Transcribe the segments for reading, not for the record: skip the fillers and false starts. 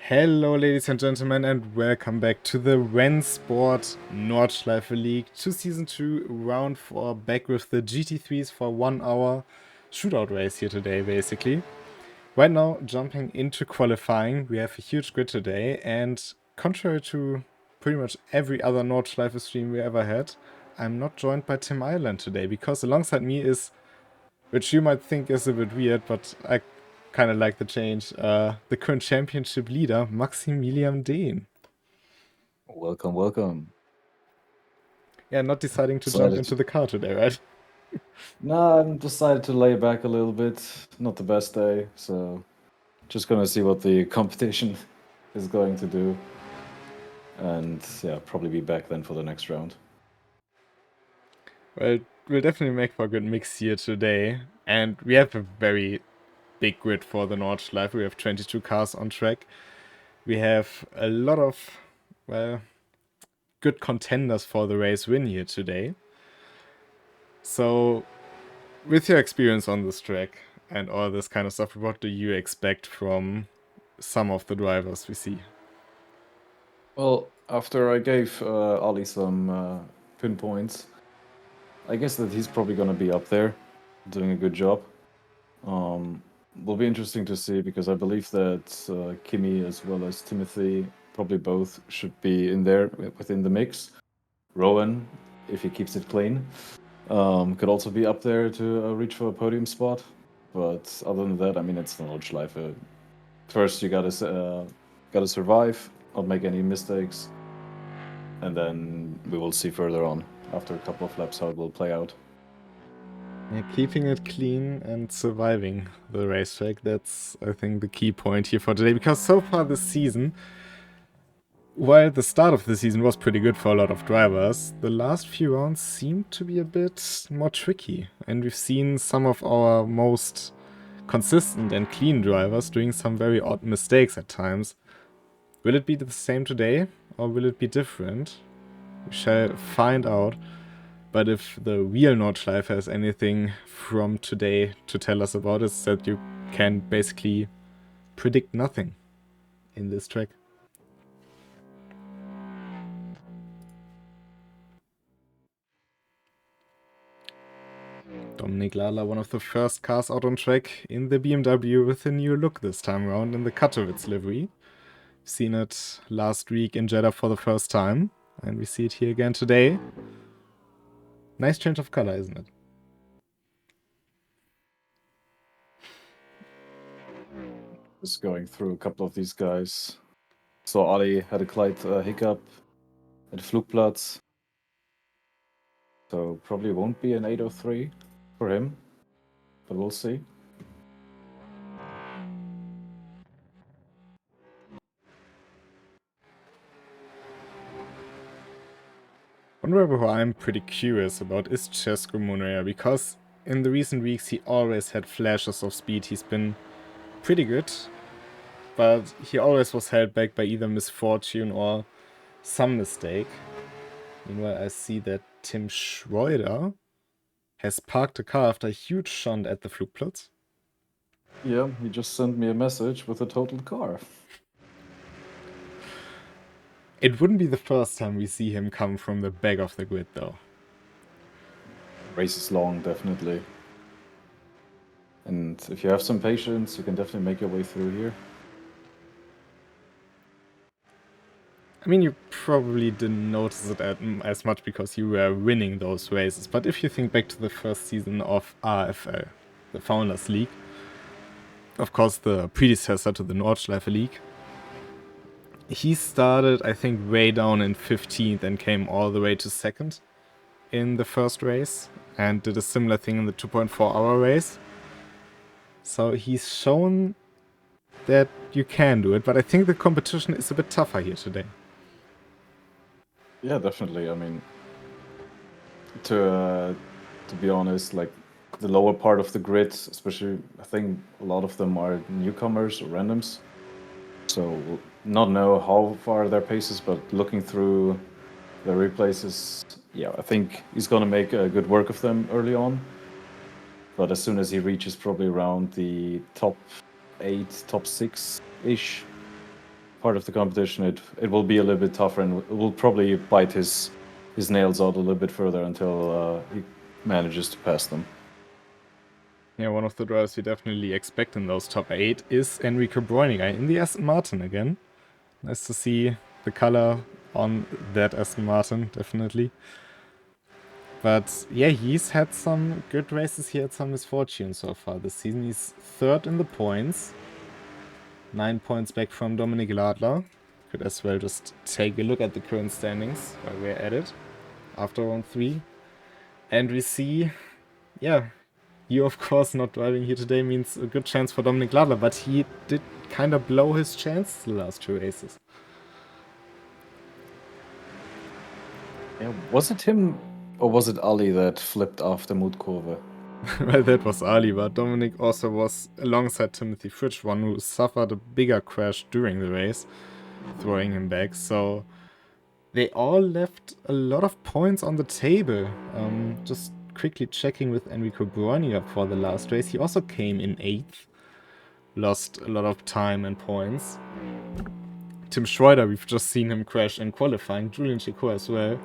Hello ladies and gentlemen and welcome back to the RENNSPORT Nordschleife League to Season 2, Round 4, back with the GT3s for 1 hour shootout race here today basically. Right now, jumping into qualifying, we have a huge grid today, and contrary to pretty much every other Nordschleife stream we ever had, I'm not joined by Tim Ireland today, because alongside me is, which you might think is a bit weird, but I kind of like the change, the current championship leader, Maximilian Dehn. Welcome, welcome. Yeah, not deciding to jump into the car today, right? No, I'm decided to lay back a little bit. Not the best day, so just gonna see what the competition is going to do. And yeah, probably be back then for the next round. Well, we'll definitely make for a good mix here today. And we have a very big grid for the Nordschleife. We have 22 cars on track. We have a lot of, well, good contenders for the race win here today. So, with your experience on this track and all this kind of stuff, what do you expect from some of the drivers we see? Well, after I gave Ali some pinpoints, I guess that he's probably gonna be up there, doing a good job. Will be interesting to see because I believe that Kimi as well as Timothy probably both should be in there within the mix. Rowan, if he keeps it clean, could also be up there to reach for a podium spot. But other than that, I mean, it's the Nordschleife. First, you gotta survive, not make any mistakes, and then we will see further on after a couple of laps how it will play out. Yeah, keeping it clean and surviving the racetrack, that's, I think, the key point here for today. Because so far this season, while the start of the season was pretty good for a lot of drivers, the last few rounds seemed to be a bit more tricky. And we've seen some of our most consistent and clean drivers doing some very odd mistakes at times. Will it be the same today, or will it be different? We shall find out. But if the real Nordschleife has anything from today to tell us about, it's that you can basically predict nothing in this track. Dominik Lala, one of the first cars out on track in the BMW with a new look this time around in the Katowice livery. We've seen it last week in Jeddah for the first time, and we see it here again today. Nice change of color, isn't it? Just going through a couple of these guys. So Ali had a slight hiccup at Flugplatz. So probably won't be an 803 for him, but we'll see. One driver who I'm pretty curious about is Cesco Morea, because in the recent weeks he always had flashes of speed. He's been pretty good, but he always was held back by either misfortune or some mistake. Meanwhile, I see that Tim Schroeder has parked the car after a huge shunt at the Flugplatz. Yeah, he just sent me a message with a totaled car. It wouldn't be the first time we see him come from the back of the grid, though. Race is long, definitely. And if you have some patience, you can definitely make your way through here. I mean, you probably didn't notice it as much because you were winning those races, but if you think back to the first season of RFL, the Founders League, of course the predecessor to the Nordschleife League, he started, I think, way down in 15th and came all the way to 2nd in the first race, and did a similar thing in the 2.4-hour race. So he's shown that you can do it, but I think the competition is a bit tougher here today. Yeah, definitely. I mean, to be honest, like the lower part of the grid, especially, I think a lot of them are newcomers or randoms. So we'll not know how far their pace is, but looking through the replays, yeah, I think he's gonna make a good work of them early on. But as soon as he reaches probably around the top 8, top 6-ish, part of the competition, it will be a little bit tougher, and it will probably bite his nails out a little bit further until he manages to pass them. Yeah, one of the drivers we definitely expect in those top 8 is Enrico Bräuniger in the Aston Martin again. Nice to see the color on that Aston Martin, definitely. But yeah, he's had some good races. He had some misfortune so far this season. He's 3rd in the points. 9 points back from Dominik Ladler. Could as well just take a look at the current standings while we're at it. After round 3. And we see, yeah, you of course not driving here today means a good chance for Dominik Ladler, but he did kind of blow his chance the last 2 races. Yeah, was it him or was it Ali that flipped off the Mutkurve? Well, that was Ali, but Dominik also was alongside Timothy Fritsch, one who suffered a bigger crash during the race, throwing him back. So they all left a lot of points on the table. Just quickly checking with Enrico Bräuniger for the last race. He also came in 8th. Lost a lot of time and points. Tim Schroeder, we've just seen him crash in qualifying. Julian Chico as well.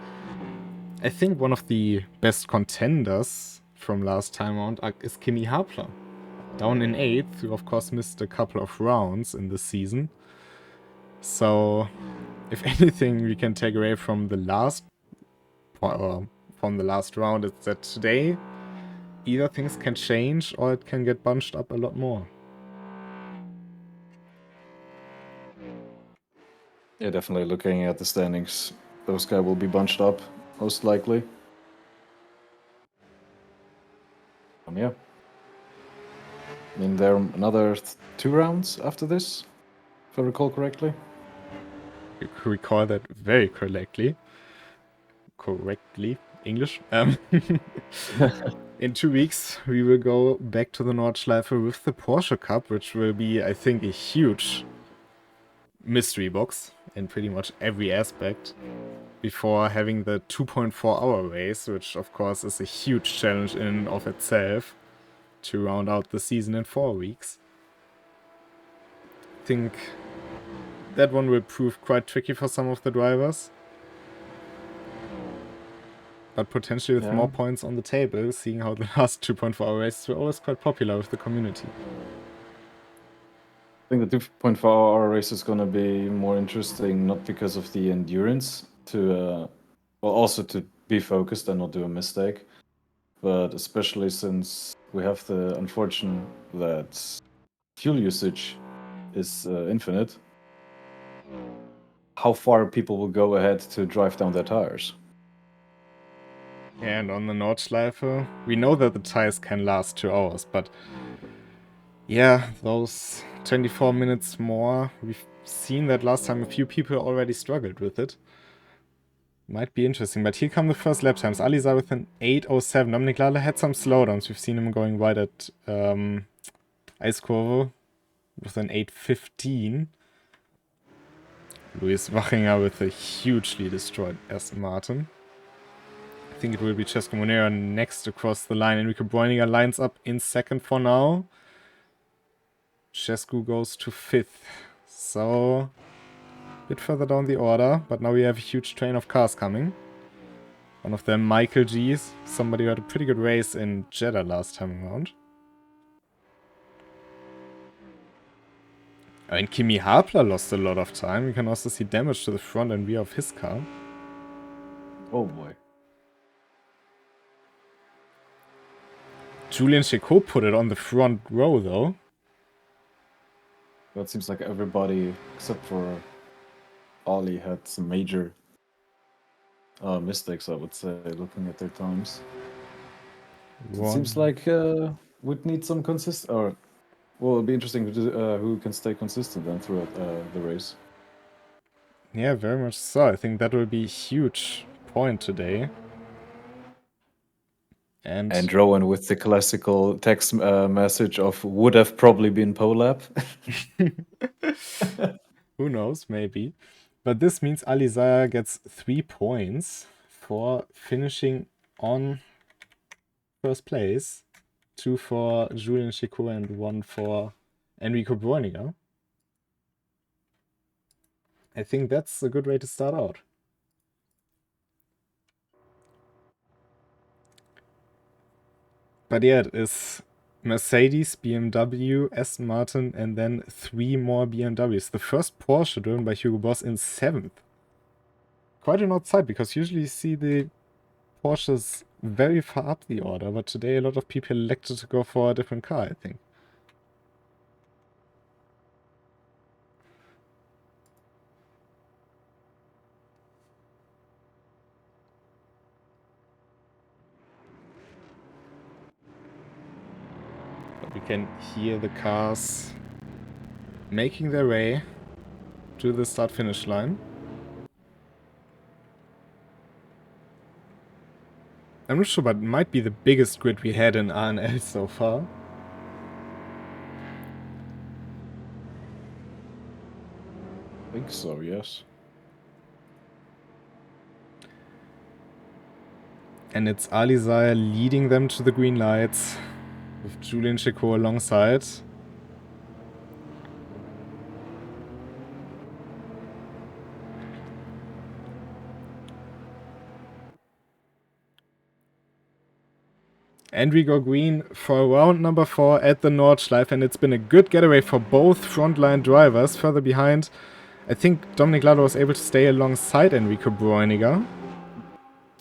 I think one of the best contenders from last time around is Kimi Hapler. Down in 8th, who of course missed a couple of rounds in this season. So, if anything we can take away from the last round, it's that today either things can change or it can get bunched up a lot more. Yeah, definitely looking at the standings, those guys will be bunched up, most likely. Yeah. I mean, there are another 2 rounds after this, if I recall correctly. You recall that very correctly. English. In 2 weeks, we will go back to the Nordschleife with the Porsche Cup, which will be, I think, a huge mystery box in pretty much every aspect, before having the 2.4-hour race, which of course is a huge challenge in and of itself to round out the season in 4 weeks. I think that one will prove quite tricky for some of the drivers, but potentially with more points on the table, seeing how the last 2.4-hour races were always quite popular with the community. I think the 2.4-hour race is going to be more interesting, not because of the endurance well, also to be focused and not do a mistake, but especially since we have the unfortunate that fuel usage is infinite. How far people will go ahead to drive down their tires. And on the Nordschleife, we know that the tires can last 2 hours, but yeah, those 24 minutes more, we've seen that last time a few people already struggled with it. Might be interesting, but here come the first lap times. Alizar with an 8:07. Dominik Ladler had some slowdowns. We've seen him going wide at Eiskurve with an 8:15. Luis Wachinger with a hugely destroyed Aston Martin. I think it will be Cesco Monera next across the line. Enrico Bräuniger lines up in 2nd for now. Cesco goes to 5th. So, a bit further down the order, but now we have a huge train of cars coming. One of them, Michael G's, somebody who had a pretty good race in Jeddah last time around. And Kimi Hapler lost a lot of time. We can also see damage to the front and rear of his car. Oh boy. Julian Chicot put it on the front row, though. Well, it seems like everybody except for Ollie had some major mistakes, I would say, looking at their times. It seems like would need some consistent, or well, it'd be interesting to do, who can stay consistent then throughout the race. Yeah, very much so. I think that will be a huge point today. And Rowan with the classical text message of would have probably been pole lap. Who knows, maybe. But this means Alizar gets 3 points for finishing on first place. 2 for Julian Chicot and 1 for Enrico Bräuniger. I think that's a good way to start out. But yeah, it is Mercedes, BMW, Aston Martin, and then 3 more BMWs. The first Porsche driven by Hugo Boss in 7th. Quite an odd sight, because usually you see the Porsches very far up the order, but today a lot of people elected to go for a different car, I think. But we can hear the cars making their way to the start-finish line. I'm not sure, but it might be the biggest grid we had in RNL so far. I think so, yes. And it's Alizar leading them to the green lights, with Julian Chicot alongside. And we go green for round number 4 at the Nordschleife, and it's been a good getaway for both frontline drivers. Further behind, I think Dominik Lado was able to stay alongside Enrico Bräuniger.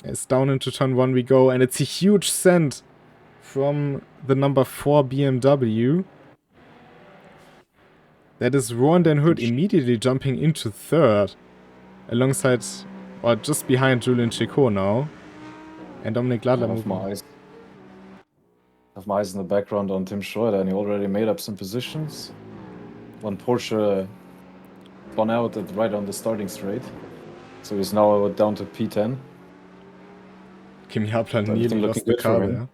As down into turn 1 we go, and it's a huge send from the number 4 BMW. That is Rohan den Hood immediately jumping into 3rd, alongside, or just behind Julian Chicot now. And Dominik Ladler moving. I have my eyes in the background on Tim Schroeder, and he already made up some positions. One Porsche gone out right on the starting straight, so he's now down to P10. Kimi Hapler nearly lost the car there.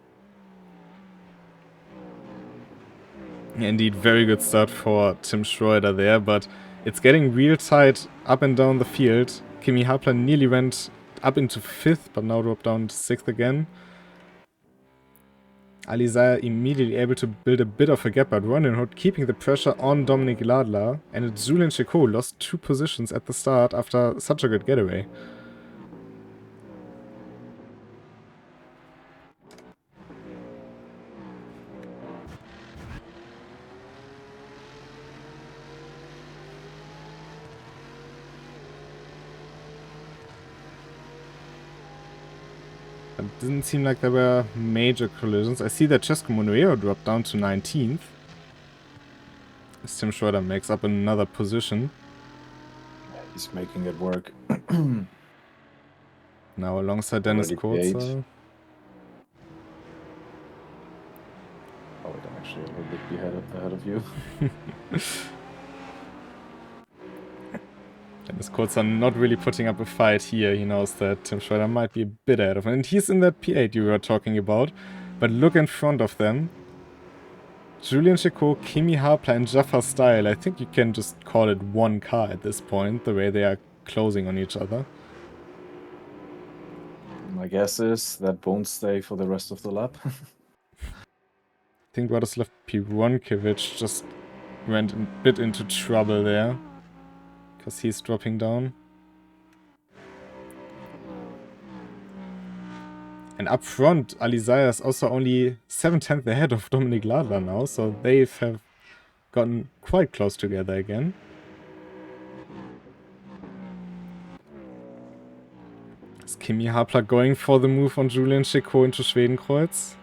Indeed, very good start for Tim Schroeder there, but it's getting real tight up and down the field. Kimi Hapler nearly went up into 5th, but now dropped down to 6th again. Alizar immediately able to build a bit of a gap, but Rohan den Hood keeping the pressure on Dominik Ladler, and it's Julian Chicot lost 2 positions at the start after such a good getaway. It didn't seem like there were major collisions. I see that Cesco Monuero dropped down to 19th. As Tim Schroeder makes up another position. Yeah, he's making it work. Now alongside Dennis Kurzer. Oh, wait, I'm actually a little bit ahead of you. Dennis Kurzer not really putting up a fight here. He knows that Tim Schroeder might be a bit ahead of him. And he's in that P8 you were talking about. But look in front of them. Julian Chicot, Kimi Hapler, and Jaffa Style. I think you can just call it one car at this point, the way they are closing on each other. My guess is that won't stay for the rest of the lap. I think Radoslav Pironkiewicz just went a bit into trouble there, because he's dropping down. And up front, Alizar is also only 7/10 ahead of Dominik Ladler now, so they have gotten quite close together again. Is Kimi Hapler going for the move on Julian Chicot into Schwedenkreuz?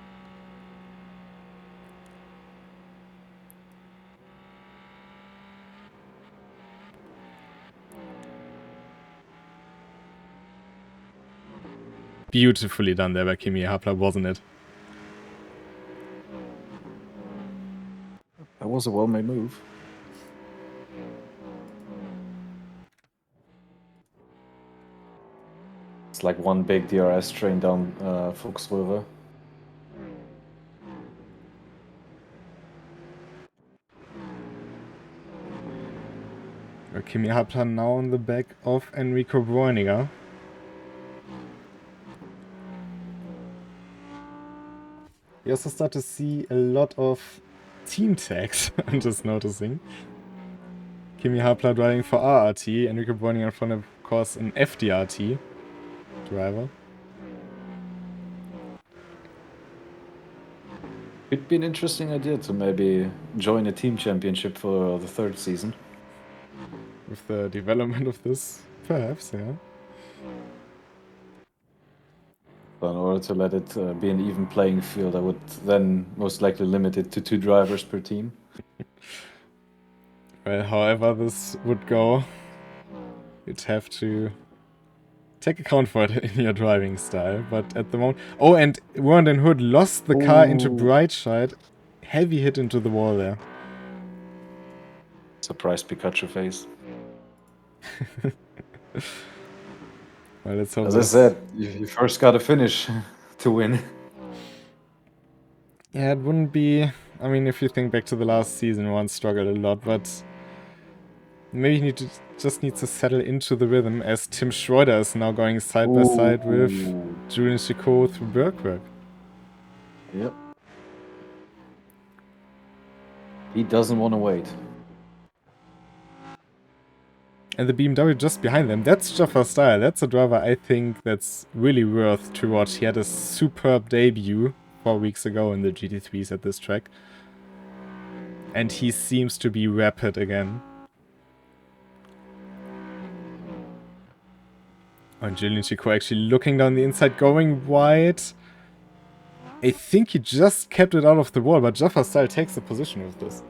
Beautifully done there by Kimi Hapler, wasn't it? That was a well-made move. It's like one big DRS train down Fuchsriver. Kimi Hapler now on the back of Enrico Bräuniger. You also start to see a lot of team tags, I'm just noticing. Kimi Hapler driving for RRT, Enrico Borninger from, of course, an FDRT driver. It'd be an interesting idea to maybe join a team championship for the 3rd season. With the development of this, perhaps, yeah. But in order to let it be an even playing field, I would then most likely limit it to 2 drivers per team. Well, however this would go, you'd have to take account for it in your driving style. But at the moment... Oh, and Warren Hood lost the car into Brightside. Heavy hit into the wall there. Surprise Pikachu face. Well, let's hope As I said, you first gotta finish to win. Yeah, it wouldn't be... I mean, if you think back to the last season, one struggled a lot, but... Maybe you just need to settle into the rhythm, as Tim Schroeder is now going side by side with Julian Chicot through Bergwerk. Yep. He doesn't want to wait. And the BMW just behind them, that's Jaffa Style. That's a driver I think that's really worth to watch. He had a superb debut 4 weeks ago in the GT3s at this track. And he seems to be rapid again. And Julian Chicot actually looking down the inside, going wide. I think he just kept it out of the wall, but Jaffa Style takes the position with this.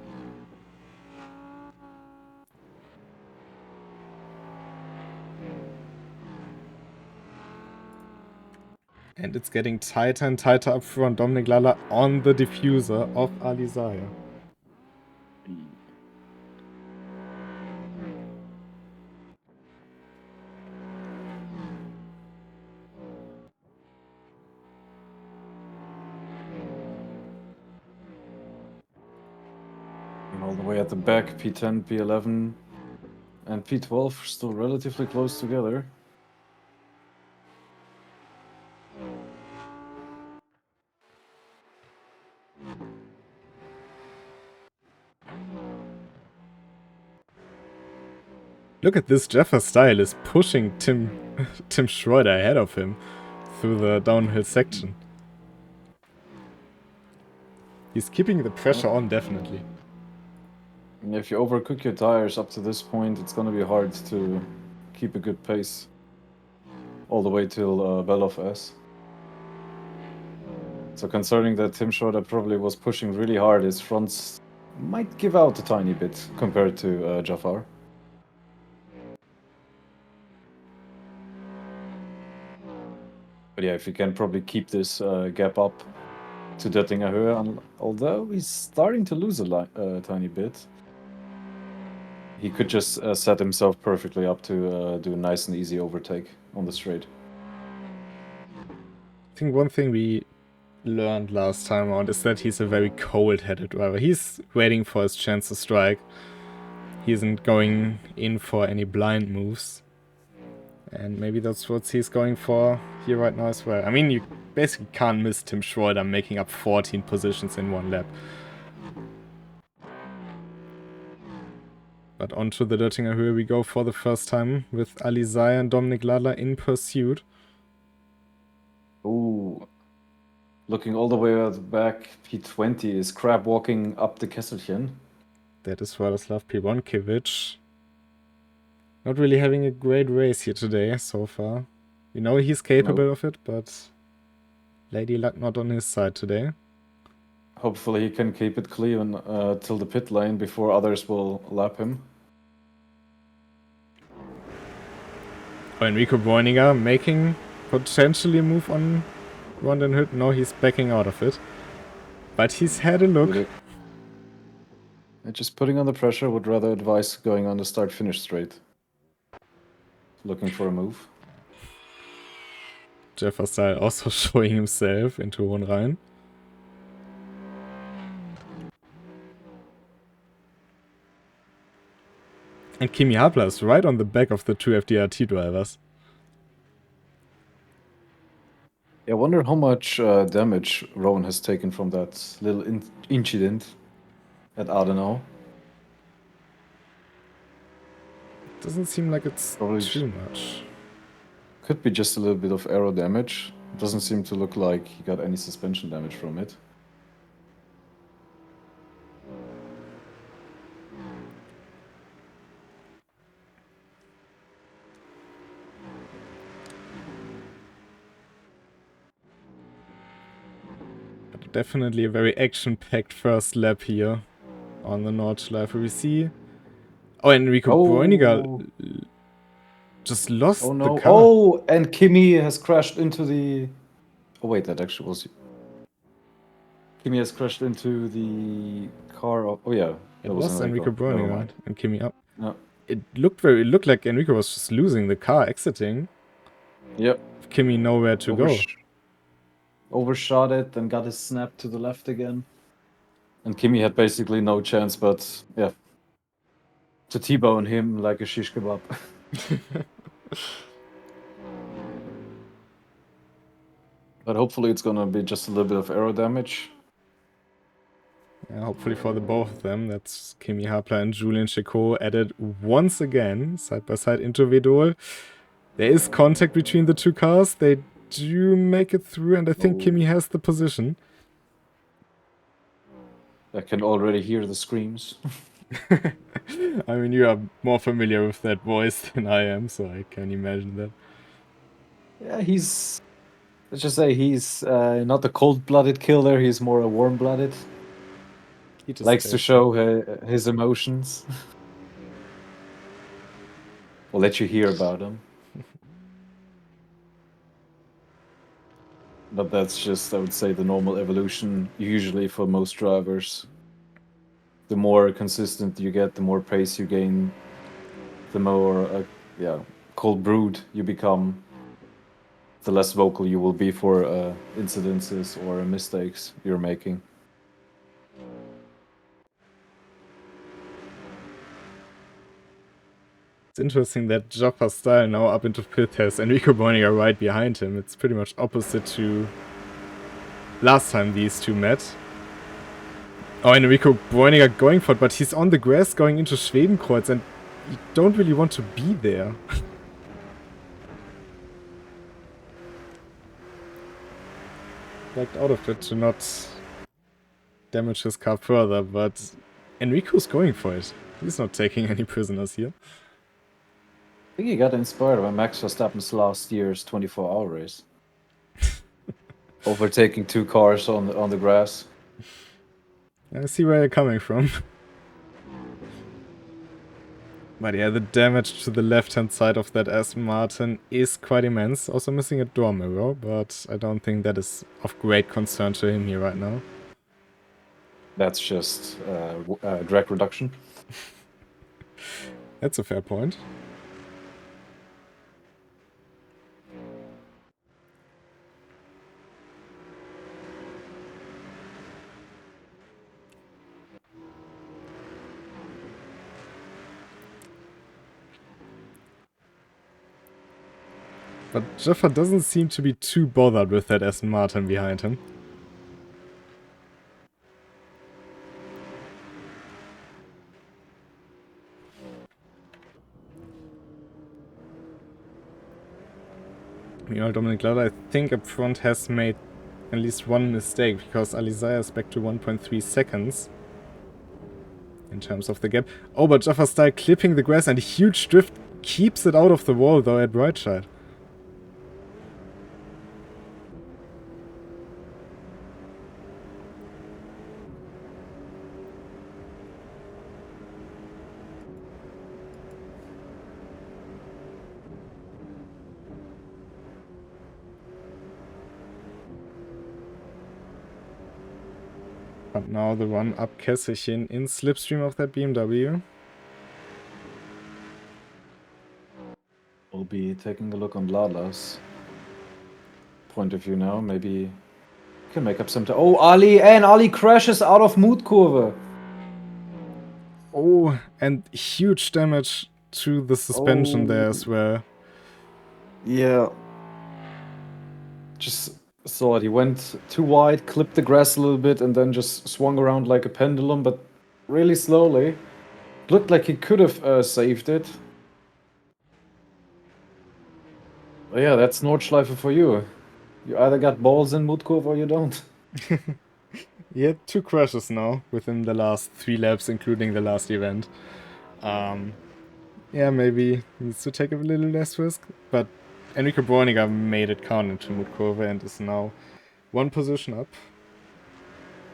And it's getting tighter and tighter up front. Dominic Lalla on the diffuser of Alizaya. All the way at the back, P10, P11, and P12 still relatively close together. Look at this, Jaffa Style is pushing Tim Schroeder ahead of him through the downhill section. He's keeping the pressure on, definitely. If you overcook your tires up to this point, it's going to be hard to keep a good pace all the way till Beloff S. So concerning that Tim Schroeder probably was pushing really hard, his fronts might give out a tiny bit compared to Jafar. But yeah, if you can probably keep this gap up to Döttinger Höhe, although he's starting to lose a tiny bit, he could just set himself perfectly up to do a nice and easy overtake on the straight. I think one thing we learned last time around is that he's a very cold-headed driver. He's waiting for his chance to strike. He isn't going in for any blind moves. And maybe that's what he's going for here right now as well. I mean, you basically can't miss Tim Schroeder making up 14 positions in one lap. But onto the Döttinger Höhe we go for the first time with Alizaya and Dominic Lalla in pursuit. Ooh. Looking all the way at the back, P20 is crab walking up the Kesselchen. That is Vladislav Pivonkiewicz. Not really having a great race here today so far. You know he's capable of it, but Lady Luck not on his side today. Hopefully he can keep it clean till the pit lane before others will lap him. Oh, Enrico Borninger making potentially a move on Rondon Hood. No, he's backing out of it. But he's had a look. Just putting on the pressure, would rather advise going on the start-finish straight. Looking for a move. Jaffa Style also showing himself into one rein. And Kimi Hapler is right on the back of the two FDRT drivers. I wonder how much damage Rowan has taken from that little incident at Adenau. Doesn't seem like it's Probably too much. could be just a little bit of aero damage. Doesn't seem to look like he got any suspension damage from it. But definitely a very action-packed first lap here on the Nordschleife. We see... Oh, Enrico Bräuniger just lost Oh the no. car. Oh, and Kimi has crashed into the... Oh wait, that actually was... Kimi has crashed into the car of... Oh yeah, It that was Enrico Never Bräuniger mind. and Kimi up. No. It looked like Enrico was just losing the car, exiting. Yep. Kimi nowhere to go. Overshot it, then got his snap to the left again. And Kimi had basically no chance but, yeah, to T-bone him like a shish kebab. But hopefully it's gonna be just a little bit of aero damage. Yeah, hopefully for the both of them. That's Kimi Hapler and Julian Chicot added once again, side by side into Vedol. There is contact between the two cars. They do make it through, and I think Kimi has the position. I can already hear the screams. I mean, you are more familiar with that voice than I am, so I can imagine that. Yeah, let's just say he's not a cold-blooded killer, he's more a warm-blooded. He just likes to show his emotions. We'll let you hear about them. But that's just, I would say, the normal evolution, usually for most drivers. The more consistent you get, the more pace you gain, the more cold-brewed you become, the less vocal you will be for incidences or mistakes you're making. It's interesting that Joffa Style now up into pit has Enrico Bräuniger right behind him. It's pretty much opposite to last time these two met. Oh, Enrico Bräuniger going for it, but he's on the grass going into Schwedenkreuz and you don't really want to be there. Backed out of it to not damage his car further, but Enrico's going for it. He's not taking any prisoners here. I think he got inspired by Max Verstappen's last year's 24-hour race. Overtaking two cars on the grass. I see where you're coming from. But yeah, the damage to the left-hand side of that Aston Martin is quite immense. Also missing a door mirror, but I don't think that is of great concern to him here right now. That's just drag reduction. That's a fair point. But Joffa doesn't seem to be too bothered with that Aston Martin behind him. Meanwhile, Dominic Lauda, I think up front has made at least one mistake, because Alizaya is back to 1.3 seconds in terms of the gap. Oh, but Joffa Style clipping the grass and huge drift keeps it out of the wall though at right side. But now the run up Kesselchen in slipstream of that BMW. We'll be taking a look on Lala's point of view now. Maybe can make up some time. Oh, Ali crashes out of Mutkurve. Oh, and huge damage to the suspension there as well. Yeah. Just saw it. He went too wide, clipped the grass a little bit, and then just swung around like a pendulum, but really slowly. Looked like he could have saved it. Yeah, that's Nordschleife for you. You either got balls in Mutkurve or you don't. He had 2 crashes now within the last 3 laps, including the last event. Yeah, maybe he needs to take a little less risk, but Enrico Breuninger made it count into Mutkurve and is now 1 position up,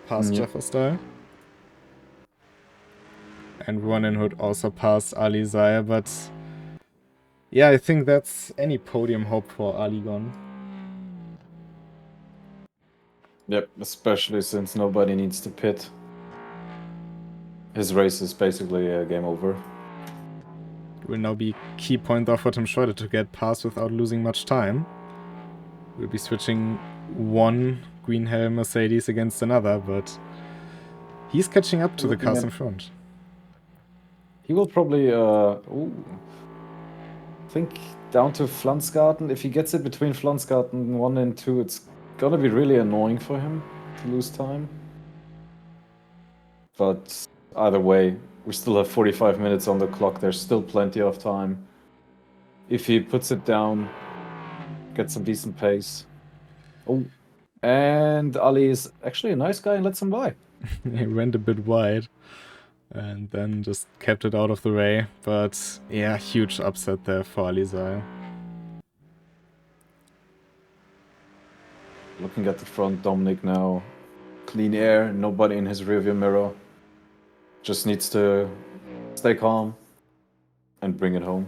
past Yep. Jefferstyle. And Ronin Hood also passed Ali Zaya, but yeah, I think that's any podium hope for Ali gone. Yep, especially since nobody needs to pit. His race is basically a game over. It will now be key point though for Tim Schroeder to get past without losing much time. We'll be switching one green helm Mercedes against another, but he's catching up to the cars in front. He will probably, think down to Flansgarten. If he gets it between Flansgarten 1 and 2, it's gonna be really annoying for him to lose time. But either way, we still have 45 minutes on the clock. There's still plenty of time. If he puts it down, gets some decent pace. Oh, and Ali is actually a nice guy and lets him by. He went a bit wide and then just kept it out of the way. But yeah, huge upset there for Ali Zaya. Looking at the front, Dominic now. Clean air, nobody in his rearview mirror. Just needs to stay calm and bring it home.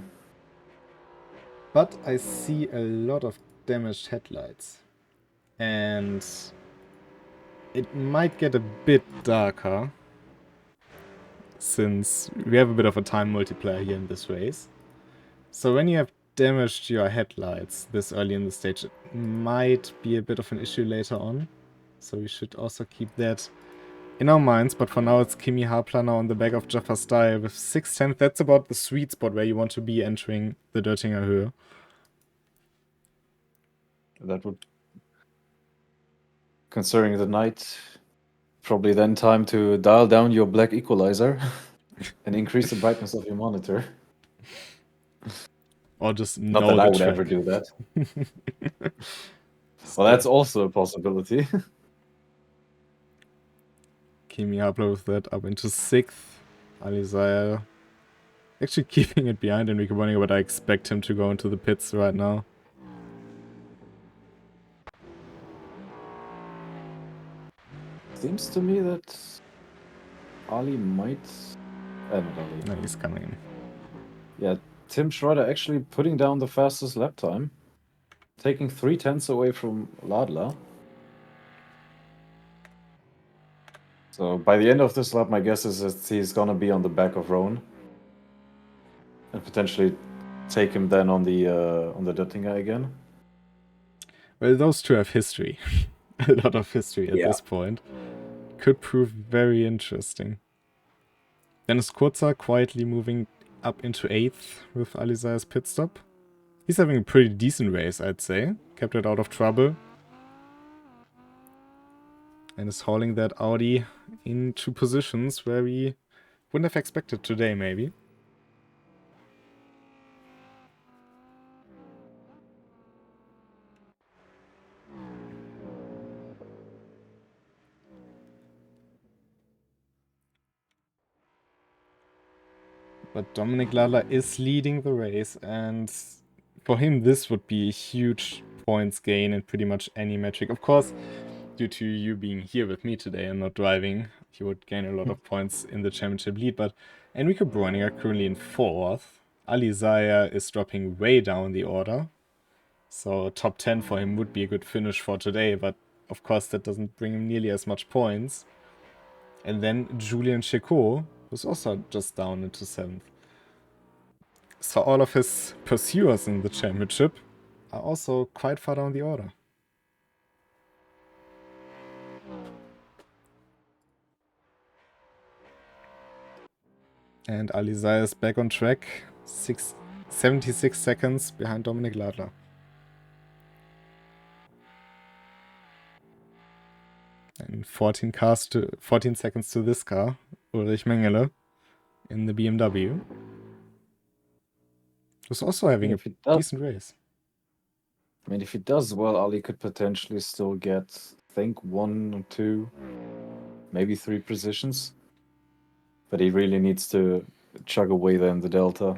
But I see a lot of damaged headlights. And it might get a bit darker, since we have a bit of a time multiplier here in this race. So when you have damaged your headlights this early in the stage, it might be a bit of an issue later on. So we should also keep that in our minds. But for now, it's Kimi Harpler now on the back of Jaffa Style with 6/10. That's about the sweet spot where you want to be entering the Döttinger Höhe. That would, considering the night, probably then time to dial down your black equalizer and increase the brightness of your monitor. Or just Not know that the I would track. ever do that. Well, that's also a possibility. Kimi Harpler with that up into 6th. Ali Zaya actually keeping it behind Enrico Breuninger, but I expect him to go into the pits right now. Seems to me that Ali might... not Ali. No, he's coming in. Yeah, Tim Schroeder actually putting down the fastest lap time. Taking 3/10 away from Ladler. So by the end of this lap, my guess is that he's gonna be on the back of Roan. And potentially take him then on the Döttinger again. Well, those two have history. A lot of history at this point. Could prove very interesting. Dennis Kurzer quietly moving up into 8th with Ali Zaya's pit stop. He's having a pretty decent race, I'd say. Kept it out of trouble. And is hauling that Audi into positions where we wouldn't have expected today, maybe. But Dominic Ladler is leading the race, and for him this would be a huge points gain in pretty much any metric. Of course, due to you being here with me today and not driving, he would gain a lot of points in the championship lead. But Enrico Breuninger currently in 4th. Ali Zaya is dropping way down the order. So top 10 for him would be a good finish for today, but of course that doesn't bring him nearly as much points. And then Julian Checot was also just down into 7th. So all of his pursuers in the championship are also quite far down the order. And Ali Zaya is back on track, 76 seconds behind Dominic Ladler. And 14 seconds to this car, Ulrich Mengele in the BMW. Was also having a decent race. I mean, if he does well, Ali could potentially still get, I think, 1 or 2, maybe 3 positions. But he really needs to chug away then the delta.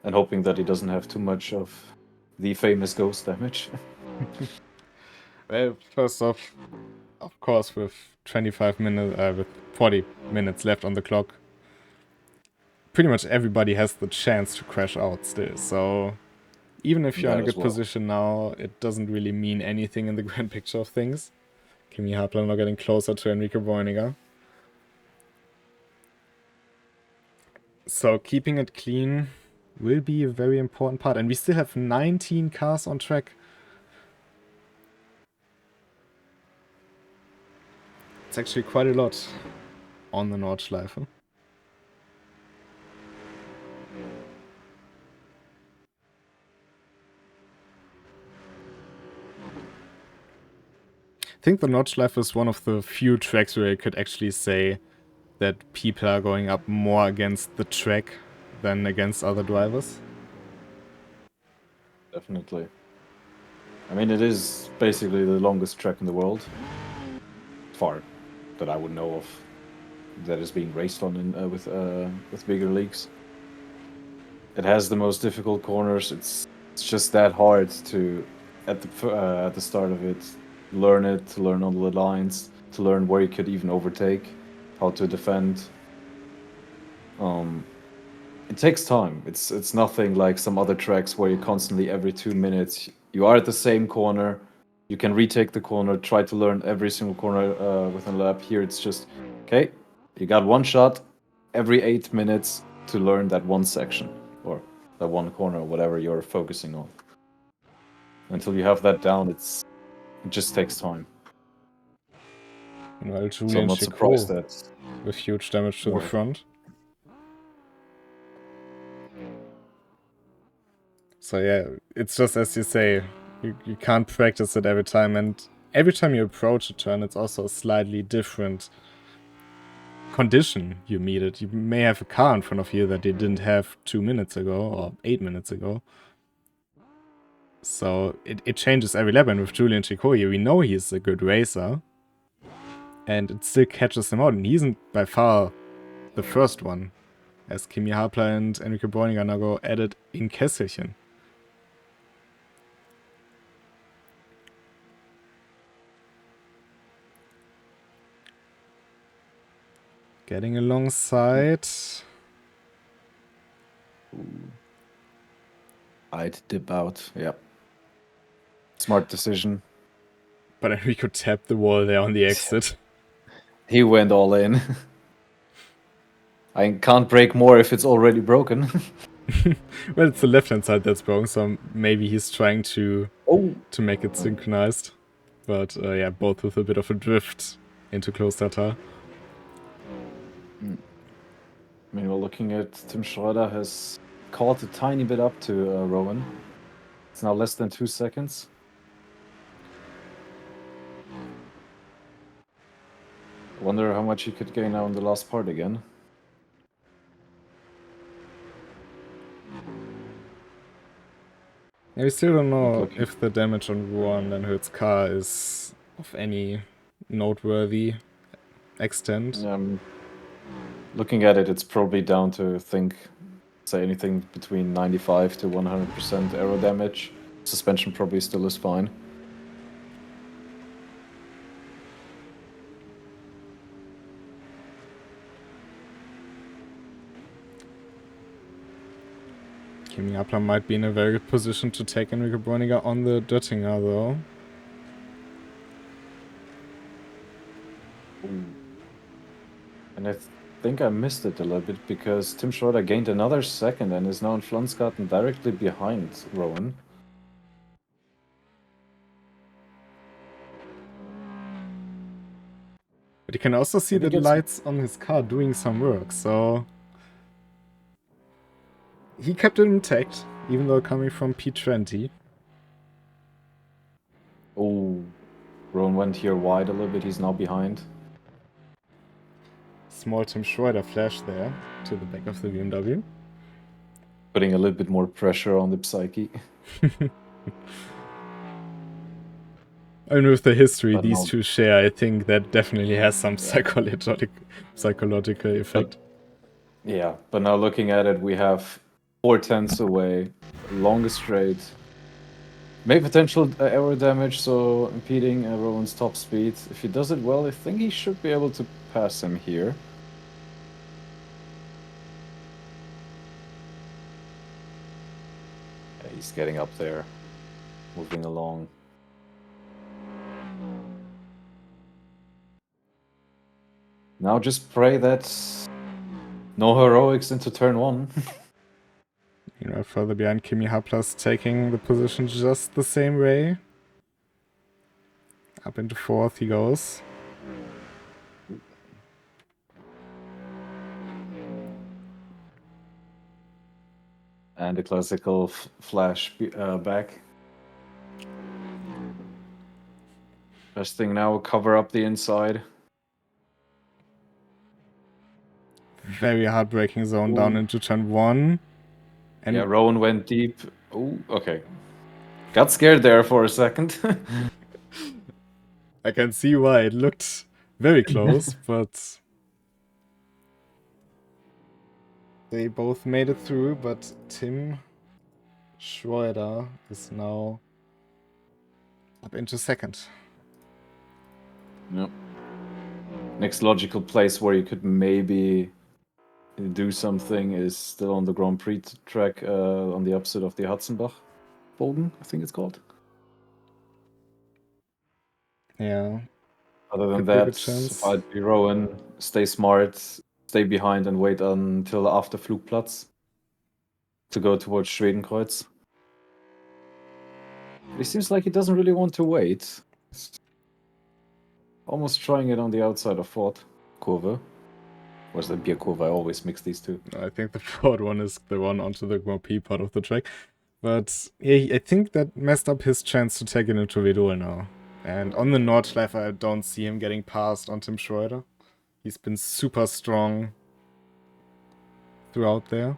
And hoping that he doesn't have too much of the famous ghost damage. Well, first off, of course, with 25 minutes, with 40 minutes left on the clock, pretty much everybody has the chance to crash out still. So even if you're in a That as good well. position now, it doesn't really mean anything in the grand picture of things. Kimi Hapler now getting closer to Enrico Boiniger. So keeping it clean will be a very important part. And we still have 19 cars on track. It's actually quite a lot on the Nordschleife. I think the Nordschleife is one of the few tracks where you could actually say that people are going up more against the track than against other drivers. Definitely. I mean, it is basically the longest track in the world. Far that I would know of that is being raced on with bigger leagues. It has the most difficult corners. It's just that hard to at the start of it learn it, to learn all the lines, to learn where you could even overtake, how to defend. It takes time. It's nothing like some other tracks where you constantly every 2 minutes you are at the same corner. You can retake the corner, try to learn every single corner within a lap. Here it's just, okay, you got one shot every 8 minutes to learn that one section or that one corner or whatever you're focusing on. Until you have that down, it just takes time. Well, So Julian I'm not surprised Chico that with huge damage to the front. So yeah, it's just as you say, you can't practice it every time, and every time you approach a turn, it's also a slightly different condition you meet it. You may have a car in front of you that you didn't have 2 minutes ago or 8 minutes ago. So it changes every lap, and with Julian Chicoye, we know he's a good racer, and it still catches him out, and he isn't by far the first one, as Kimi Hapler and Enrico Boiniger now go at it in Kesselchen. Getting alongside. I'd dip out. Yeah. Smart decision. But Enrico tapped the wall there on the exit. He went all in. I can't break more if it's already broken. Well, it's the left-hand side that's broken, so maybe he's trying to make it synchronized. But yeah, both with a bit of a drift into close Tatar. Meanwhile, looking at Tim Schroeder has caught a tiny bit up to Rowan. It's now less than 2 seconds. I wonder how much he could gain now in the last part again. Yeah, we still don't know if the damage on Rowan and Hurt's car is of any noteworthy extent. Looking at it, it's probably down to, say anything between 95 to 100% aero damage. Suspension probably still is fine. Kimi Hapler might be in a very good position to take Enrico Boiniger on the Döttinger, though. And I think I missed it a little bit because Tim Schroeder gained another second and is now in Flansgarten directly behind Rowan. But you can also see the lights on his car doing some work, so he kept it intact, even though coming from P20. Oh, Rowan went here wide a little bit, he's now behind. Small Tim Schroeder flash there to the back of the BMW. putting a little bit more pressure on the psyche. And with the history But these no. two share, I think that definitely has some psychological effect. Yeah, but now looking at it, we have 4/10 away, longest straight. May potential aero damage, so impeding Rowan's top speed. If he does it well, I think he should be able to pass him here. Yeah, he's getting up there, moving along. Now just pray that no heroics into turn 1. You know, further behind Kimi Haplas taking the position just the same way. Up into 4th he goes. And the classical flash back. Best thing now, cover up the inside. Very heartbreaking zone Ooh. down into turn 1. And yeah, Rowan went deep. Oh, okay. Got scared there for a second. I can see why. It looked very close, but they both made it through. But Tim Schroeder is now up into 2nd. Yep. Next logical place where you could maybe do something is still on the Grand Prix track on the opposite of the Hudson-Bach Bogen, I think it's called. Yeah. Other than Could be a that, good chance. I'd be Rowan, stay smart, stay behind and wait until after Flugplatz to go towards Schwedenkreuz. It seems like he doesn't really want to wait. He's almost trying it on the outside of Fort Kurve. Or is that Bierkurve? I always mix these two. I think the 4th one is the one onto the Grand Prix part of the track. But yeah, I think that messed up his chance to take it into Vedol now. And on the Nordschleife, I don't see him getting past on Tim Schroeder. He's been super strong throughout there.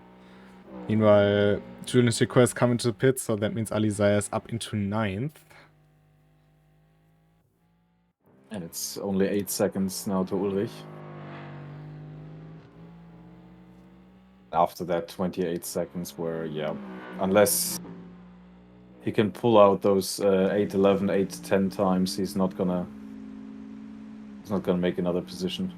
Meanwhile, Julian Chico has come into the pit, so that means Ali Zaya is up into 9th. And it's only 8 seconds now to Ulrich. After that 28 seconds where, yeah, unless he can pull out those 8-11, 8-10 times, he's not gonna make another position.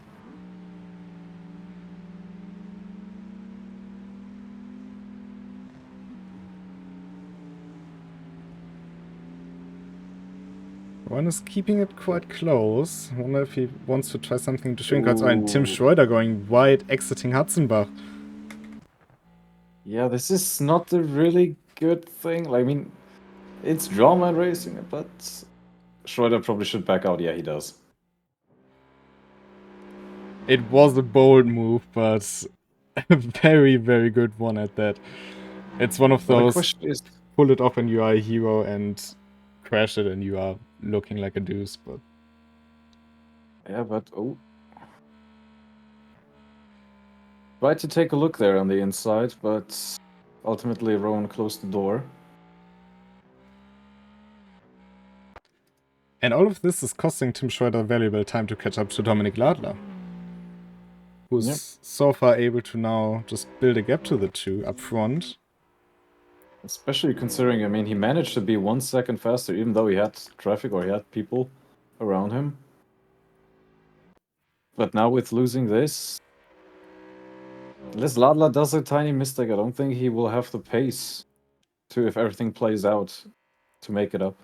One is keeping it quite close. I wonder if he wants to try something to shrink. And Tim Schroeder going wide, exiting Hudson-Bach. Yeah, this is not a really good thing. Like, I mean, it's drama in racing, but Schroeder probably should back out. Yeah, he does. It was a bold move, but a very, very good one at that. It's one of those, the question is, pull it off and you are a hero, and crash it and you are looking like a deuce, but... Yeah, but... Oh. Tried to take a look there on the inside, but ultimately Rowan closed the door. And all of this is costing Tim Schroeder valuable time to catch up to Dominik Ladler, who's so far able to now just build a gap to the two up front. Especially considering, I mean, he managed to be 1 second faster, even though he had traffic or he had people around him. But now with losing this, unless Ladler does a tiny mistake, I don't think he will have the pace to, if everything plays out, to make it up.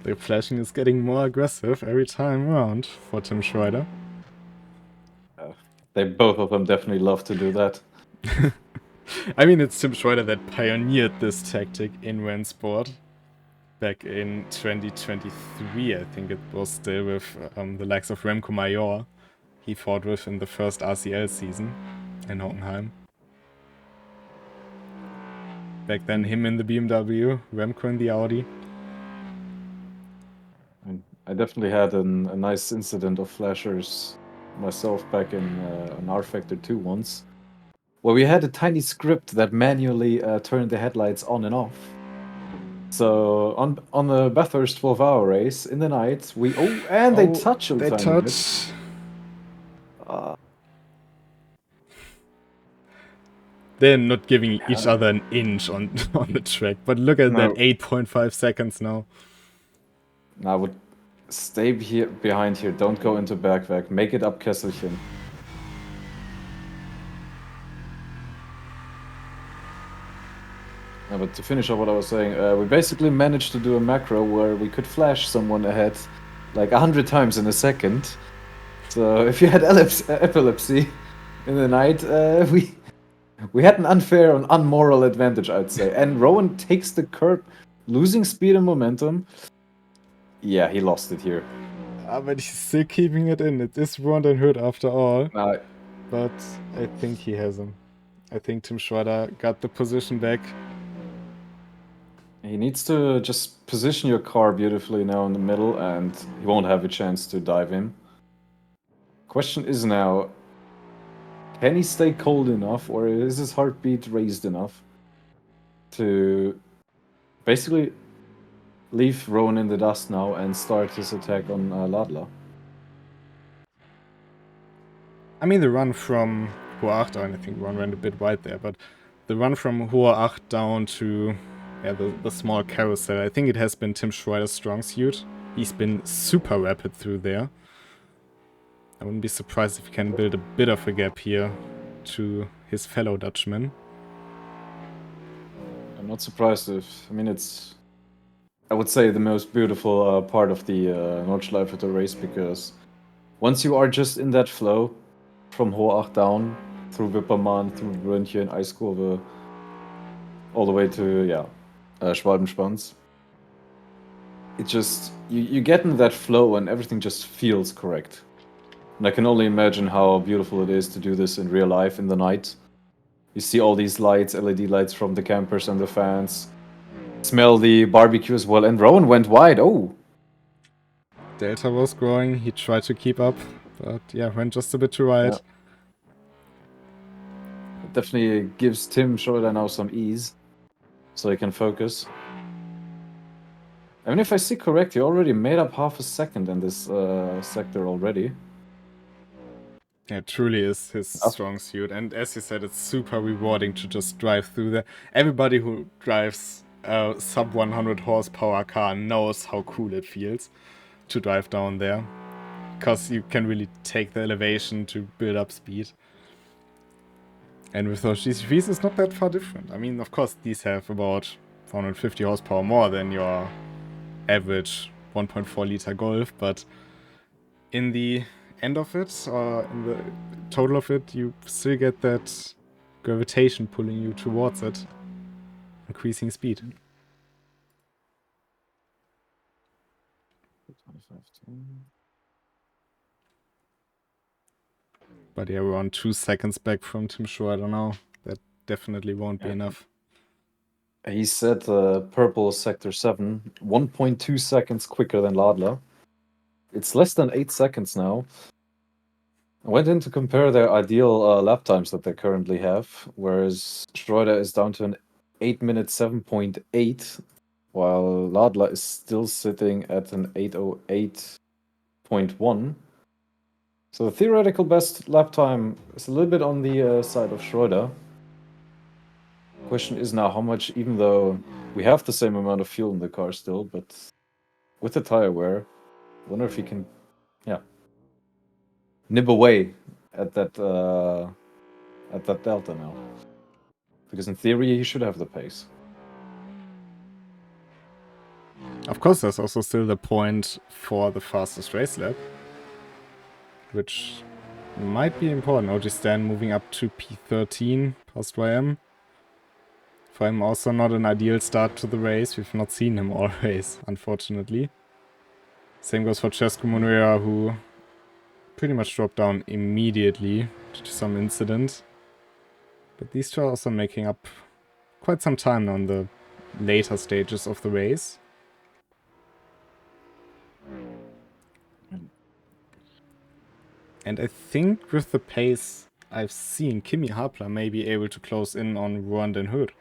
The flashing is getting more aggressive every time around for Tim Schroeder. They both of them definitely love to do that. I mean, it's Tim Schroeder that pioneered this tactic in RENNSPORT back in 2023. I think it was still with the likes of Remco Major he fought with in the first RCL season in Hockenheim. Back then, him in the BMW, Remco in the Audi. I definitely had a nice incident of flashers myself back in an R Factor 2 once, where we had a tiny script that manually turned the headlights on and off. So on the Bathurst 12-hour race in the night, they touch a they tiny bit. touch. They're not giving each other an inch on the track, but look at that 8.5 seconds now. I would stay behind here. Don't go into Bergwerk. Make it up Kesselchen. But to finish up what I was saying, we basically managed to do a macro where we could flash someone ahead like 100 times in a second. So if you had epilepsy in the night, we had an unfair and unmoral advantage, I'd say. And Rowan takes the curb, losing speed and momentum. Yeah, he lost it here. But he's still keeping it in. It is Rond and Hood after all. But I think he has him. I think Tim Schroeder got the position back. He needs to just position your car beautifully now in the middle, and he won't have a chance to dive in. Question is now, can he stay cold enough, or is his heartbeat raised enough to basically leave Rowan in the dust now and start his attack on Ladla? I mean, the run from Hua 8, I think Ron ran a bit wide there, but the run from Hua 8 down to the small carousel, I think it has been Tim Schroeder's strong suit. He's been super rapid through there. I wouldn't be surprised if he can build a bit of a gap here to his fellow Dutchman. I'm not surprised if... I mean, it's... I would say the most beautiful part of the Nordschleife race, because once you are just in that flow, from Hua 8 down, through Wippermann, through Röntgen, Eiskurve, all the way to, Schwalbenspans. It just... You get in that flow and everything just feels correct. And I can only imagine how beautiful it is to do this in real life in the night. You see all these lights, LED lights from the campers and the fans. Smell the barbecue as well. And Rowan went wide. Oh! Delta was growing. He tried to keep up. But yeah, went just a bit too wide. Yeah. It definitely gives Tim Schroeder now some ease. So he can focus. I mean, if I see correct, he already made up half a second in this sector already. Yeah, it truly is his strong suit, and as you said, it's super rewarding to just drive through there. Everybody who drives a sub 100 horsepower car knows how cool it feels to drive down there, because you can really take the elevation to build up speed. And with those GT3s, it's not that far different. I mean, of course, these have about 450 horsepower more than your average 1.4 liter Golf, but in the end of it, or in the total of it, you still get that gravitation pulling you towards it, increasing speed. But yeah, we're on 2 seconds back from Tim Schroeder now. That definitely won't be enough. He said purple sector 7, 1.2 seconds quicker than Ladler. It's less than 8 seconds now. I went in to compare their ideal lap times that they currently have, whereas Schroeder is down to an 8 minute 7.8, while Ladler is still sitting at an 8:08.1. So the theoretical best lap time is a little bit on the side of Schroeder. Question is now how much, even though we have the same amount of fuel in the car still, but with the tire wear, I wonder if he can, nib away at that delta now. Because in theory, he should have the pace. Of course, there's also still the point for the fastest race lap, which might be important. OG Stan moving up to P13 past YM. For him, also not an ideal start to the race. We've not seen him all race, unfortunately. Same goes for Cesco Moreira, who pretty much dropped down immediately due to some incident. But these two are also making up quite some time now in the later stages of the race. And I think with the pace I've seen, Kimi Hapler may be able to close in on Ruan Den Hood.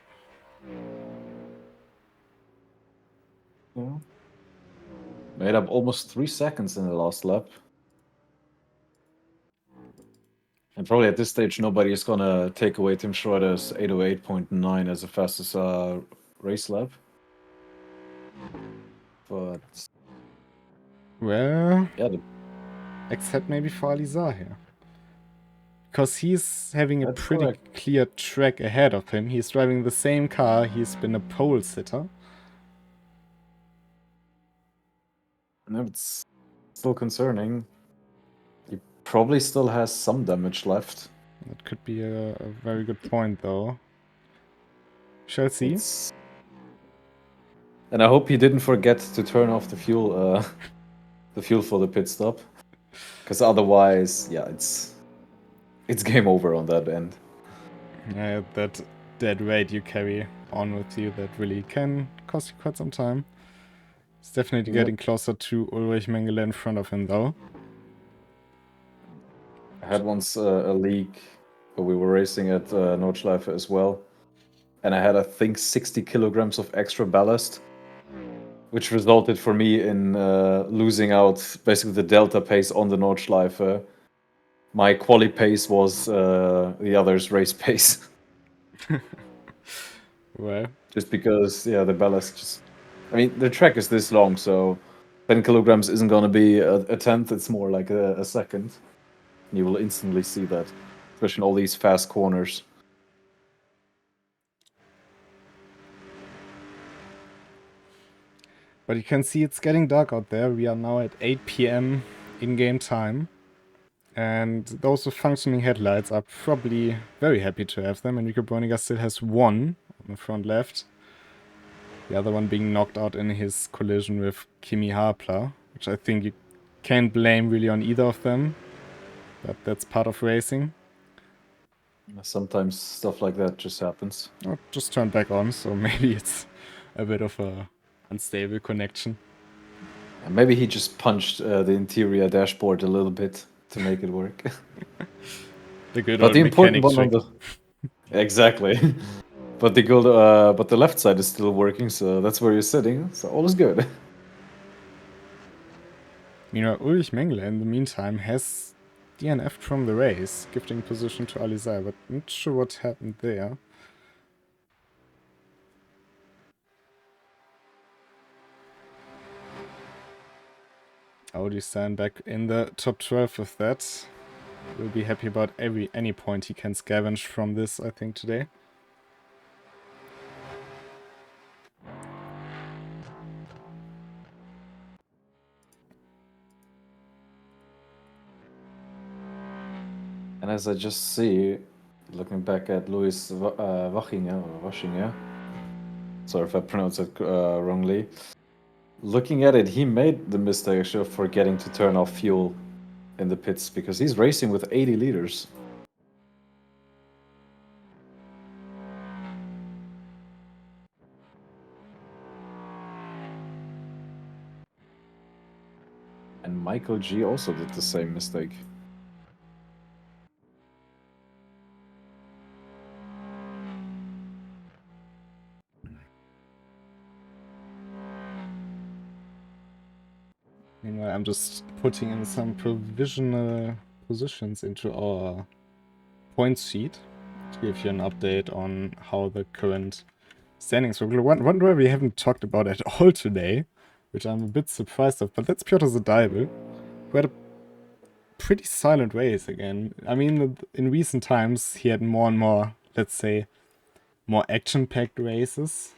Yeah. Made up almost 3 seconds in the last lap. And probably at this stage, nobody is gonna take away Tim Schroeder's 808.9 as the fastest race lap. But Well, yeah, except maybe for Alizar here. Because he's having a that's pretty correct. clear track ahead of him. He's driving the same car. He's been a pole sitter. No, it's still concerning. He probably still has some damage left. That could be a very good point, though. Shall see. And I hope he didn't forget to turn off the fuel for the pit stop. Because otherwise, yeah, it's game over on that end. Yeah, that dead weight you carry on with you, that really can cost you quite some time. He's definitely getting closer to Ulrich Mengele in front of him, though. I had once a league where we were racing at Nordschleife as well. And I had, I think, 60 kilograms of extra ballast, which resulted for me in losing out basically the delta pace on the Nordschleife. My quali pace was the other's race pace. Well, Just because, yeah, the ballast just... I mean, the track is this long, so 10 kilograms isn't going to be a tenth, it's more like a second. You will instantly see that, especially in all these fast corners. but you can see it's getting dark out there. We are now at 8 PM in-game time. And those with functioning headlights are probably very happy to have them. Enrico Broniger still has one on the front left. The other one being knocked out in his collision with Kimi Hapler, which I think you can't blame really on either of them. But that's part of racing. Sometimes stuff like that just happens. Oh, just turned back on, so maybe it's a bit of a unstable connection. And maybe he just punched the interior dashboard a little bit to make it work. The good But old the important mechanics one on trick. the... Exactly. But but the left side is still working, so that's where you're sitting, so all is good. Meanwhile, Ulrich Mengele, in the meantime, has DNF'd from the race, gifting position to Alizar, but not sure what happened there. Audi-san back in the top 12 with that. Will be happy about any point he can scavenge from this, I think, today. And as I just see, looking back at Louis Wachinger, sorry if I pronounced it wrongly. Looking at it, he made the mistake actually of forgetting to turn off fuel in the pits because he's racing with 80 liters. And Michael G also did the same mistake. Meanwhile, I'm just putting in some provisional positions into our points sheet to give you an update on how the current standings look. One driver we haven't talked about at all today, which I'm a bit surprised of, but that's Piotr Zadaible, who had a pretty silent race again. I mean, in recent times, he had more and more, let's say, more action-packed races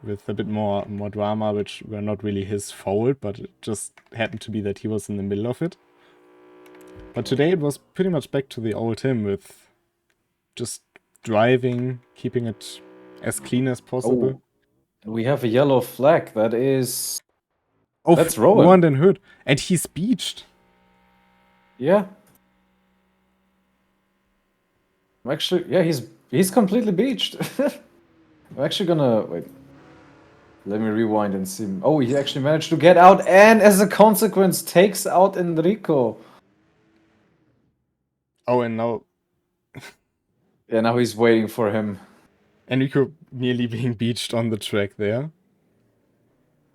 with a bit more drama, which were not really his fault, but it just happened to be that he was in the middle of it. But today it was pretty much back to the old him, with just driving, keeping it as clean as possible. Oh, we have a yellow flag. That is... Oh, that's Rowan. Rowan Den Hood. And he's beached. Yeah. Actually, yeah, he's completely beached. I'm actually gonna... Wait. Let me rewind and see. Oh, he actually managed to get out and as a consequence takes out Enrico. Oh, and now Yeah, now he's waiting for him. Enrico nearly being beached on the track there.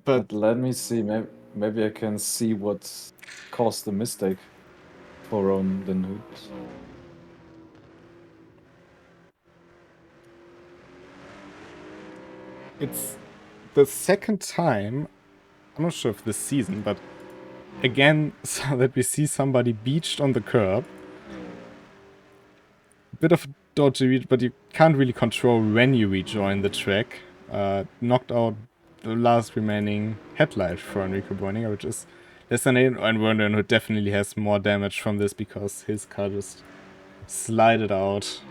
But let me see. Maybe I can see what caused the mistake for the Hoops. It's the second time, I'm not sure if this season, but again, so that we see somebody beached on the curb. Bit of a dodgy reach, but you can't really control when you rejoin the track. Knocked out the last remaining headlight for Enrico Boininger, which is less than 8, and Werner, who definitely has more damage from this because his car just slided out,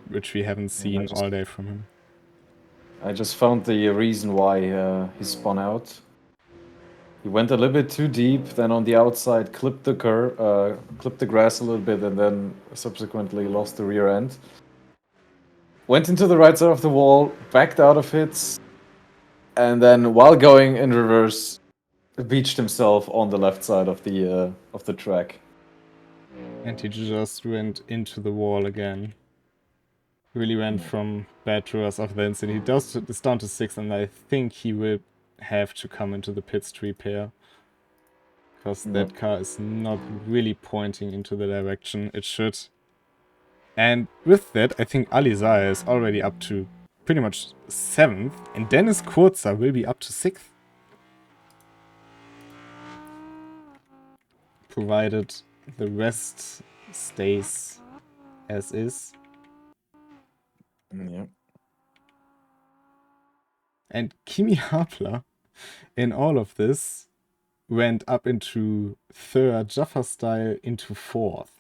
which we haven't seen all day from him. I just found the reason why he spun out. He went a little bit too deep, then on the outside clipped the clipped the grass a little bit, and then subsequently lost the rear end. Went into the right side of the wall, backed out of it, and then while going in reverse, beached himself on the left side of the track. And he just went into the wall again. Really went from bad to worse after the incident. It's down to 6, and I think he will have to come into the pits to repair. Because that car is not really pointing into the direction it should. And with that, I think Alizar is already up to pretty much 7th, and Dennis Kurzer will be up to 6th. Provided the rest stays as is. Yeah. And Kimi Hapler, in all of this, went up into 3rd, Jaffa Style into 4th.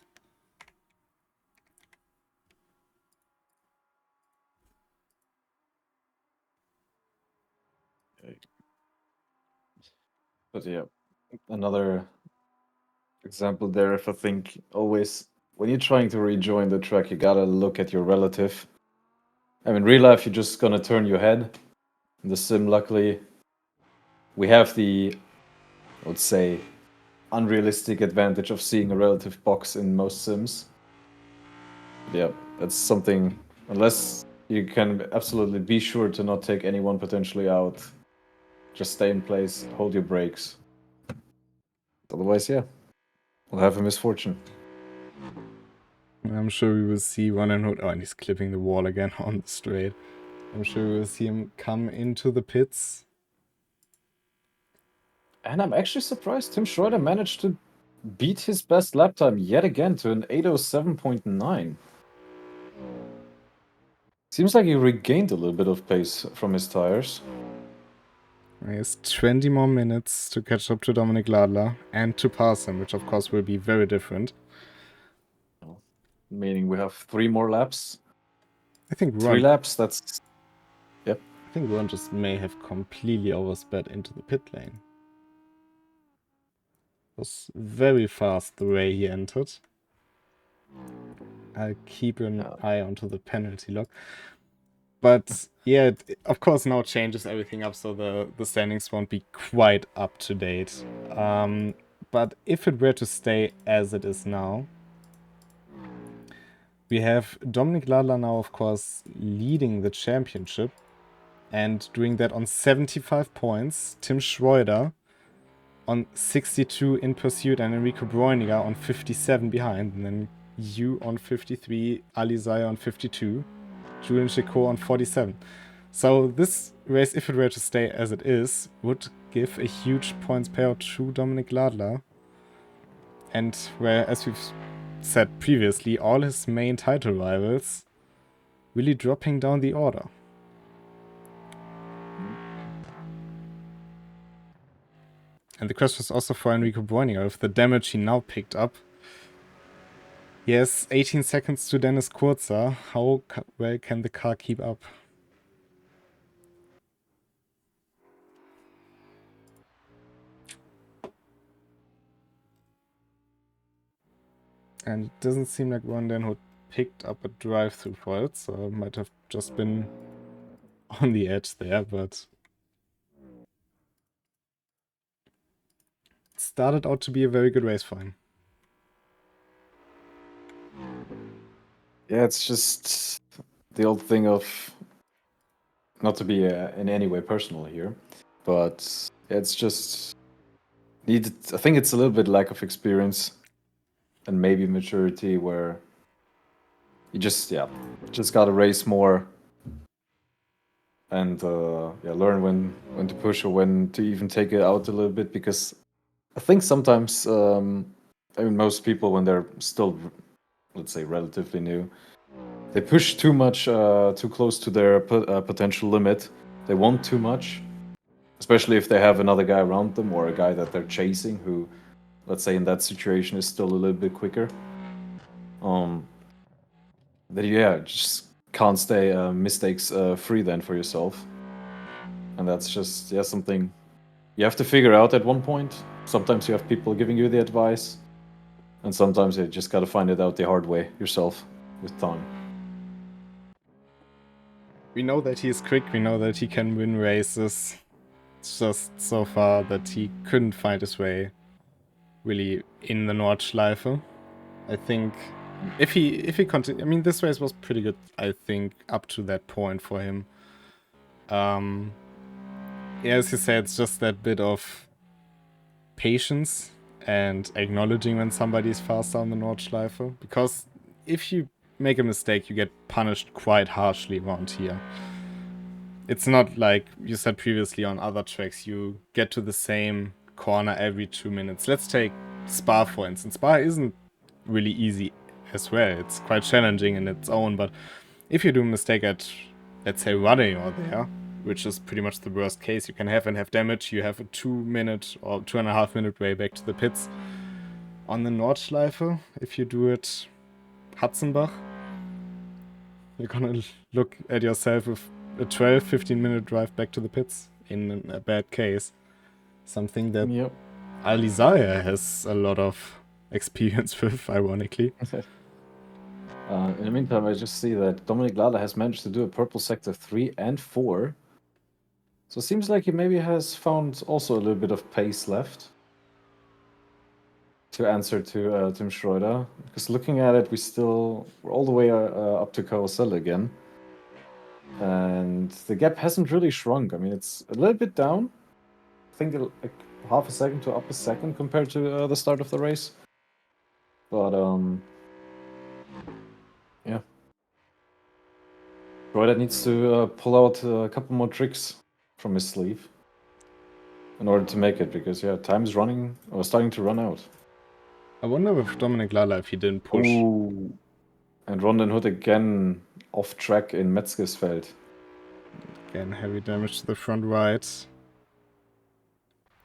But yeah, another example there. If I think always when you're trying to rejoin the track, you gotta look at your relative. I mean, real life, you're just gonna turn your head. In the sim, luckily, we have the, I would say, unrealistic advantage of seeing a relative box in most sims. Yeah, that's something. Unless you can absolutely be sure to not take anyone potentially out, just stay in place, hold your brakes. Otherwise, yeah, we'll have a misfortune. I'm sure we will see one and hood. Oh, and he's clipping the wall again on the straight. I'm sure we will see him come into the pits. And I'm actually surprised Tim Schroeder managed to beat his best lap time yet again to an 807.9. Seems like he regained a little bit of pace from his tires. He has 20 more minutes to catch up to Dominic Ladler and to pass him, which of course will be very different. Meaning we have 3 more laps. I think 3 laps, that's... Yep. I think Ron just may have completely oversped into the pit lane. It was very fast the way he entered. I'll keep an eye onto the penalty log. But yeah, of course now changes everything up, so the standings won't be quite up to date. But if it were to stay as it is now, we have Dominic Ladler now, of course, leading the championship and doing that on 75 points. Tim Schroeder on 62 in pursuit, and Enrico Bräuniger on 57 behind. And then you on 53, Ali Zaya on 52, Julian Chicot on 47. So this race, if it were to stay as it is, would give a huge points payout to Dominic Ladler. And where, as we've said previously, all his main title rivals really dropping down the order. And the question is also for Enrico Bräuniger, with the damage he now picked up. He has 18 seconds to Dennis Kurzer. How well can the car keep up? And it doesn't seem like Ron Denhood picked up a drive-through for it, so it might have just been on the edge there, but it started out to be a very good race for him. Yeah, it's just the old thing of, not to be in any way personal here, but it's just needed. I think it's a little bit lack of experience and maybe maturity, where you just gotta race more and learn when to push or when to even take it out a little bit. Because I think sometimes, I mean, most people when they're still, let's say, relatively new, they push too much, too close to their potential limit. They want too much, especially if they have another guy around them or a guy that they're chasing who, let's say, in that situation is still a little bit quicker. That just can't stay mistakes free then for yourself, and that's just something you have to figure out at one point. Sometimes you have people giving you the advice, and sometimes you just gotta find it out the hard way yourself with time. We know that he is quick, we know that he can win races. It's just so far that he couldn't find his way really in the Nordschleife. I think if he continued, I mean, this race was pretty good, I think, up to that point for him. Yeah, as you said, it's just that bit of patience and acknowledging when somebody is faster on the Nordschleife. Because if you make a mistake, you get punished quite harshly around here. It's not like you said previously on other tracks, you get to the same corner every 2 minutes. Let's take Spa, for instance. Spa isn't really easy as well. It's quite challenging in its own, but if you do a mistake at, let's say, Radeon there, which is pretty much the worst case you can have and have damage, you have a 2 minute or 2.5 minute way back to the pits. On the Nordschleife, if you do it Hatzenbach, you're gonna look at yourself with a 12-15 minute drive back to the pits in a bad case. Something that Yep. Alizaya has a lot of experience with, ironically. In the meantime, I just see that Dominic Lala has managed to do a purple sector 3 and 4. So it seems like he maybe has found also a little bit of pace left to answer to Tim Schroeder. Because looking at it, we're all the way up to Carousel again. And the gap hasn't really shrunk. I mean, it's a little bit down. I think like half a second to up a second compared to the start of the race. But yeah. Schroeder needs to pull out a couple more tricks from his sleeve in order to make it, because time is running or starting to run out. I wonder with Dominic Lala if he didn't push. Ooh. And Rondon Hood again off track in Metzgersfeld. Again, heavy damage to the front right.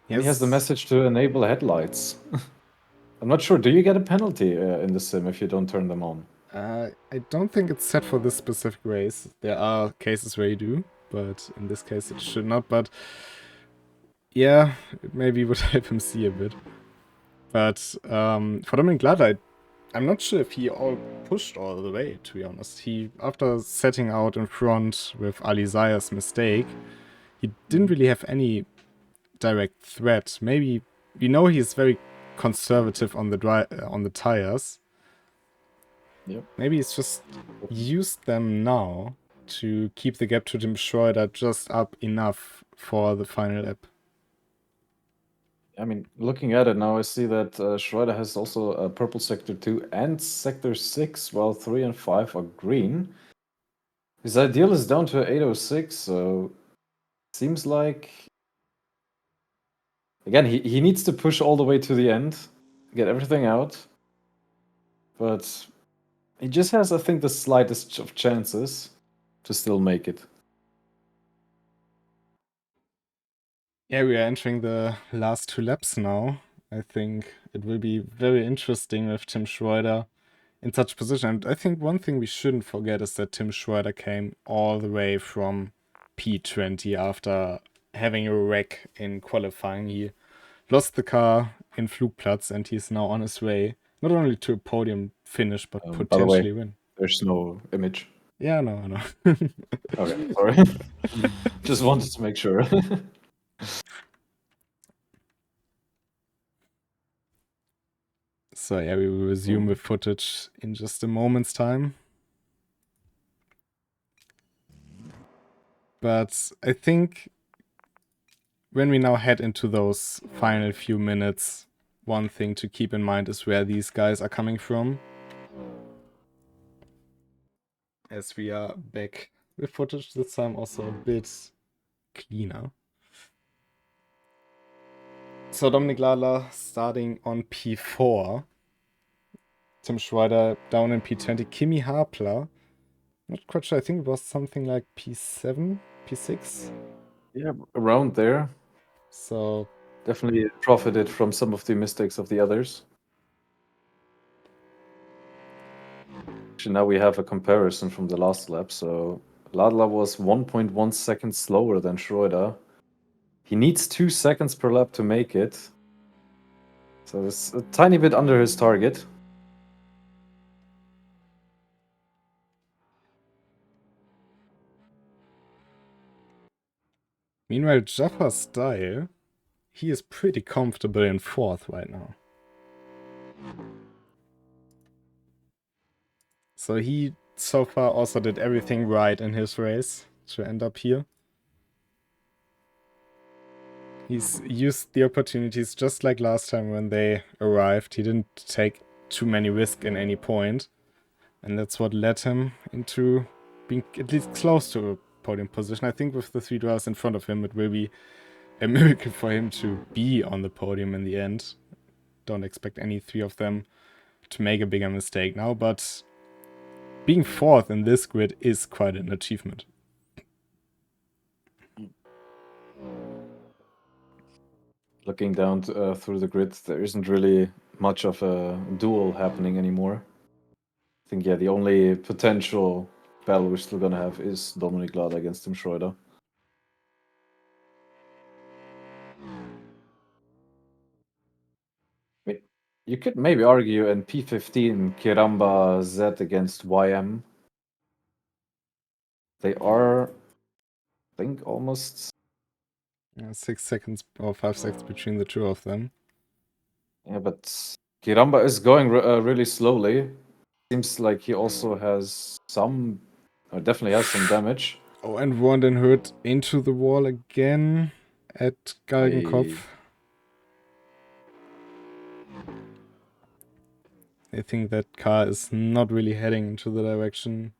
And he has the message to enable headlights. I'm not sure. Do you get a penalty in the sim if you don't turn them on? I don't think it's set for this specific race. There are cases where you do, but in this case it should not. But yeah, it maybe would help him see a bit. But for Dominic Lada, I'm not sure if he pushed all the way, to be honest. He, after setting out in front with Alizaya's mistake, he didn't really have any direct threat. Maybe, we know he's very conservative on the tires. Yep. Maybe he's just used them now to keep the gap to Tim Schroeder just up enough for the final lap. I mean, looking at it now, I see that Schroeder has also a purple sector 2 and sector 6, while 3 and 5 are green. His ideal is down to 806, so seems like, again, he needs to push all the way to the end, get everything out, but he just has, I think, the slightest of chances to still make it. Yeah, we are entering the last 2 laps now. I think it will be very interesting with Tim Schroeder in such position. And I think one thing we shouldn't forget is that Tim Schroeder came all the way from P20 after having a wreck in qualifying. He lost the car in Flugplatz and he's now on his way not only to a podium finish, but By the potentially way, win. there's no image. Yeah, no. Okay, sorry. Just wanted to make sure. So yeah, we will resume with footage in just a moment's time. But I think when we now head into those final few minutes, one thing to keep in mind is where these guys are coming from. As we are back with footage this time also a bit cleaner. So Dominik Ladler starting on P4. Tim Schreider down in P20. Kimi Harpler, not quite sure, I think it was something like P7, P6. Yeah, around there. So definitely profited from some of the mistakes of the others. Actually, now we have a comparison from the last lap. So Ladler was 1.1 seconds slower than Schroeder. He needs 2 seconds per lap to make it. So it's a tiny bit under his target. meanwhile, Jaffa Style, he is pretty comfortable in 4th right now. So he so far also did everything right in his race to end up here. He's used the opportunities just like last time when they arrived. He didn't take too many risks in any point. And that's what led him into being at least close to a podium position. I think with the 3 drivers in front of him, it will be a miracle for him to be on the podium in the end. Don't expect any 3 of them to make a bigger mistake now, but being 4th in this grid is quite an achievement. Looking down through the grid, there isn't really much of a duel happening anymore. I think, yeah, the only potential battle we're still gonna have is Dominik Ladler against Tim Schroeder. I mean, you could maybe argue in P15 Kiramba Z against YM. They are, I think, almost 6 seconds or 5 seconds between the 2 of them. Yeah, but Kiramba is going really slowly. Seems like he also has some, or definitely has some damage. Oh, and Rondon hurt into the wall again at Galgenkopf. I think that car is not really heading into the direction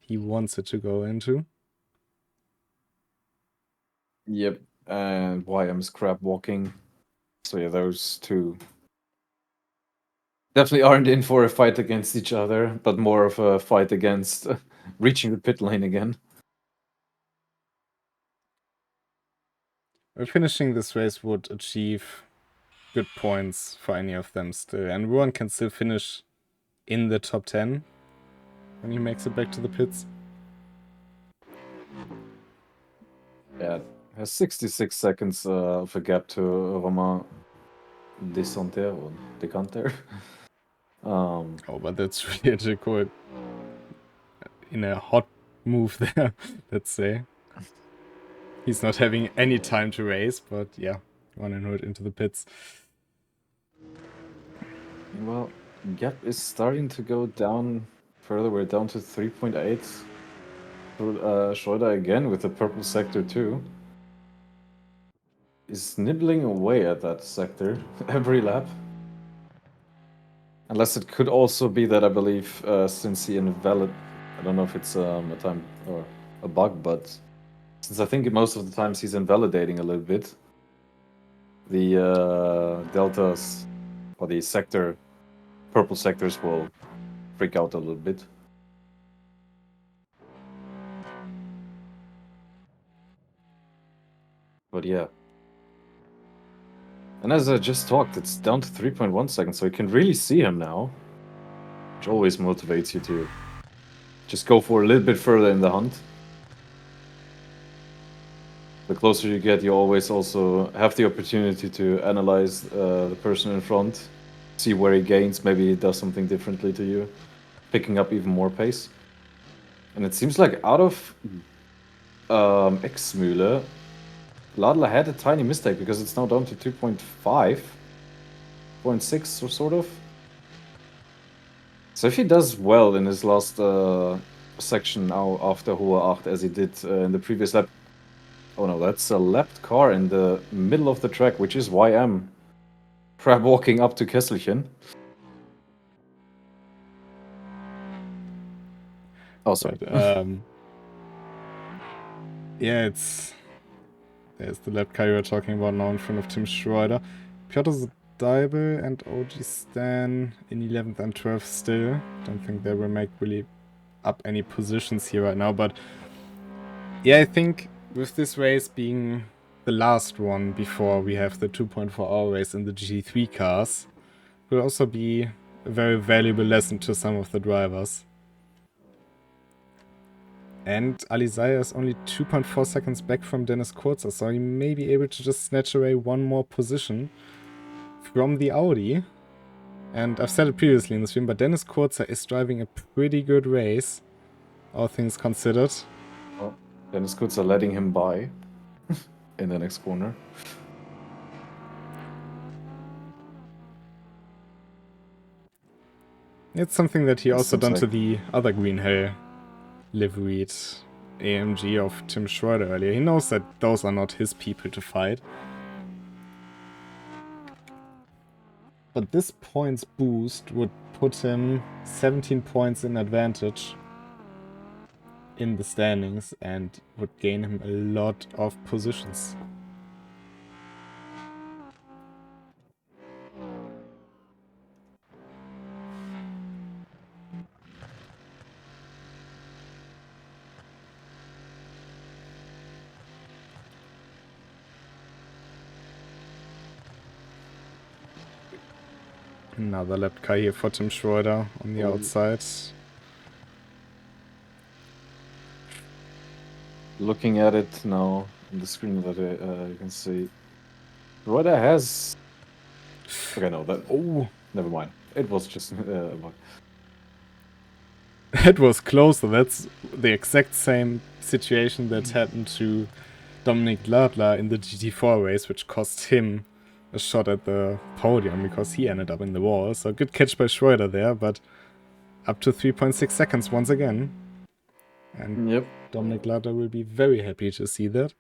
he wants it to go into. Yep, and YM is crab walking. So yeah, those two definitely aren't in for a fight against each other, but more of a fight against reaching the pit lane again. Finishing this race would achieve good points for any of them still, and Ruan can still finish in the top 10 when he makes it back to the pits. Yeah, has 66 seconds of a gap to Romain Desanter or Decanter. Oh, but that's really a Jaco in a hot move there, let's say. He's not having any time to race, but yeah, 100 into the pits. Well, gap is starting to go down further. We're down to 3.8. Schroeder again with the purple sector too. Is nibbling away at that sector every lap. Unless it could also be that I believe since he invalid, I don't know if it's a time or a bug, but since I think most of the times he's invalidating a little bit, the deltas or the sector, purple sectors will freak out a little bit. But yeah. And as I just talked, it's down to 3.1 seconds, so you can really see him now. Which always motivates you to just go for a little bit further in the hunt. The closer you get, you always also have the opportunity to analyze the person in front, see where he gains, maybe he does something differently to you, picking up even more pace. And it seems like out of X-Mühle, Ladler had a tiny mistake because it's now down to 2.5, 0.6 or sort of. So if he does well in his last section now after Hohe 8 as he did in the previous lap. Oh no, that's a lapped car in the middle of the track, which is why I'm crab walking up to Kesselchen. Oh, sorry. But, yeah, there's the lap car you were talking about now in front of Tim Schroeder. Piotr Deibel and OG Stan in 11th and 12th still. Don't think they will make really up any positions here right now, but yeah, I think with this race being the last one before we have the 2.4-hour race in the GT3 cars, will also be a very valuable lesson to some of the drivers. And Alizaya is only 2.4 seconds back from Dennis Kurzer, so he may be able to just snatch away one more position from the Audi. And I've said it previously in the stream, but Dennis Kurzer is driving a pretty good race, all things considered. Oh, Dennis Kurzer letting him by in the next corner. It's something that he also done to the other Green Hell liveried AMG of Tim Schroeder earlier. He knows that those are not his people to fight. But this points boost would put him 17 points in advantage in the standings and would gain him a lot of positions. Another lap car here for Tim Schroeder on the outside. Looking at it now on the screen that you can see, Schroeder has. Okay, no, that. Oh, never mind. It was just. It was closer. That's the exact same situation that happened to Dominic Ladler in the GT4 race, which cost him a shot at the podium because he ended up in the wall. So good catch by Schroeder there, but up to 3.6 seconds once again. And yep. Dominic Ladler will be very happy to see that.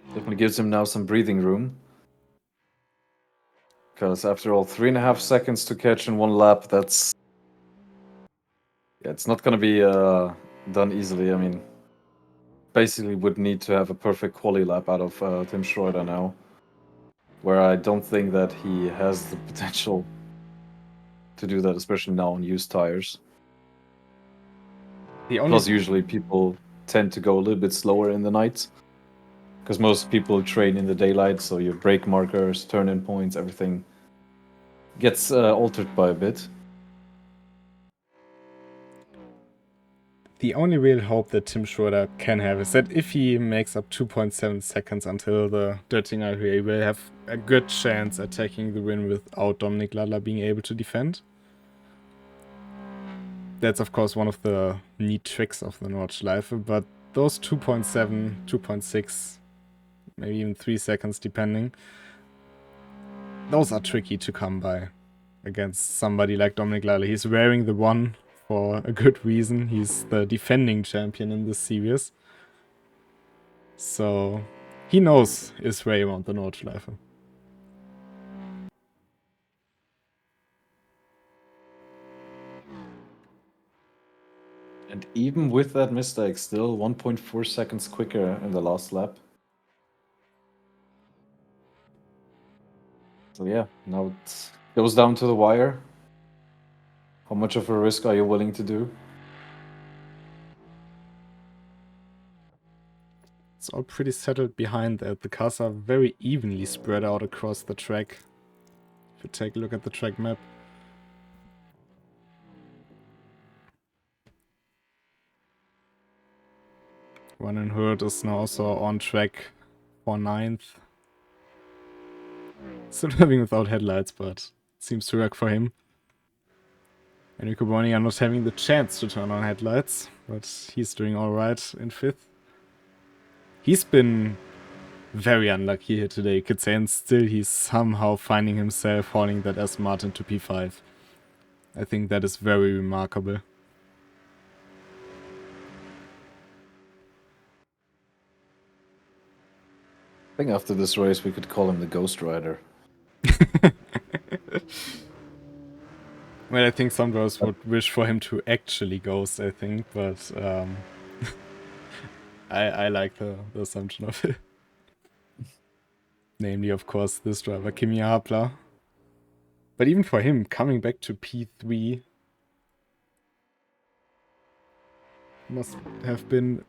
Definitely gives him now some breathing room. Because after all, 3.5 seconds to catch in one lap, that's... Yeah, it's not going to be done easily. I mean, basically would need to have a perfect quali lap out of Tim Schroeder now. Where I don't think that he has the potential to do that, especially now on used tires. Plus, usually people tend to go a little bit slower in the night. Because most people train in the daylight, so your brake markers, turn-in points, everything gets altered by a bit. The only real hope that Tim Schroeder can have is that if he makes up 2.7 seconds until the Döttinger, he will have a good chance at taking the win without Dominic Ladler being able to defend. That's of course one of the neat tricks of the Nordschleife, but those 2.7, 2.6, maybe even 3 seconds depending, those are tricky to come by against somebody like Dominic Ladler. He's wearing the one for a good reason. He's the defending champion in this series. So he knows his way around the Nordschleife. And even with that mistake, still 1.4 seconds quicker in the last lap. So yeah, now it goes down to the wire. How much of a risk are you willing to do? It's all pretty settled behind that. The cars are very evenly spread out across the track. If you take a look at the track map. One and Hurt is now also on track for 9th. Still driving without headlights, but seems to work for him. And Enrico Boni are not having the chance to turn on headlights, but he's doing alright in 5th. He's been very unlucky here today, you could say, and still he's somehow finding himself hauling that Aston Martin to P5. I think that is very remarkable. I think after this race we could call him the Ghost Rider. Well, I think some drivers would wish for him to actually ghost, I think, but I like the assumption of it. Namely, of course, this driver, Kimi Hapler. But even for him, coming back to P3 must have been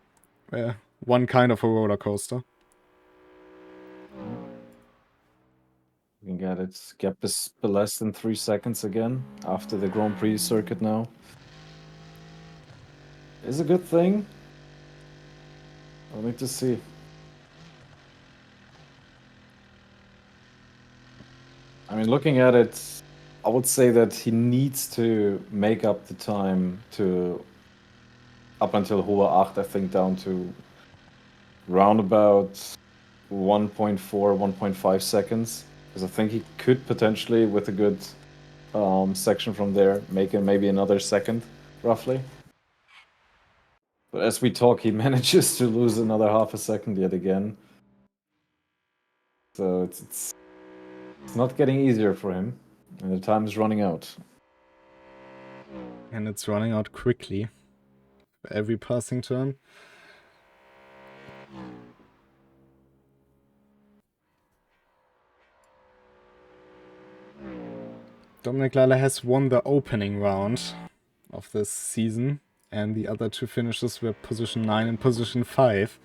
one kind of a roller coaster. We can get it. Gap is less than 3 seconds again after the Grand Prix circuit now. Is a good thing. I'll need to see. I mean, looking at it, I would say that he needs to make up the time to up until Hohe 8, I think, down to round about 1.4, 1.5 seconds. Because I think he could potentially, with a good section from there, make it maybe another second, roughly. But as we talk, he manages to lose another half a second yet again. So it's not getting easier for him, and the time is running out. And it's running out quickly. Every passing turn. Dominic Lala has won the opening round of this season, and the other two finishes were position 9 and position 5.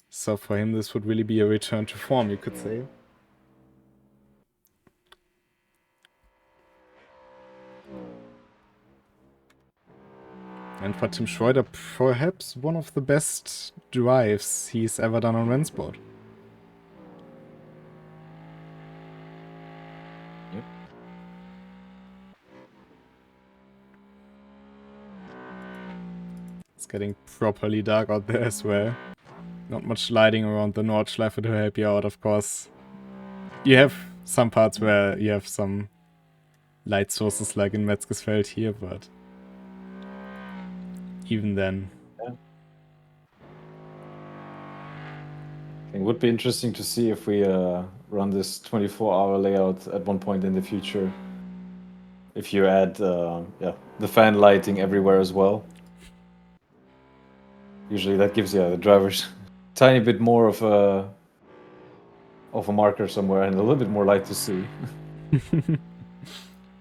So for him, this would really be a return to form, you could say. And for Tim Schroeder, perhaps one of the best drives he's ever done on RENNSPORT. Yep. It's getting properly dark out there as well. Not much lighting around the Nordschleife to help you out, of course. You have some parts where you have some light sources like in Metzgersfeld here, but even then. Yeah. It would be interesting to see if we run this 24-hour layout at one point in the future. If you add the fan lighting everywhere as well. Usually that gives the drivers tiny bit more of a marker somewhere and a little bit more light to see.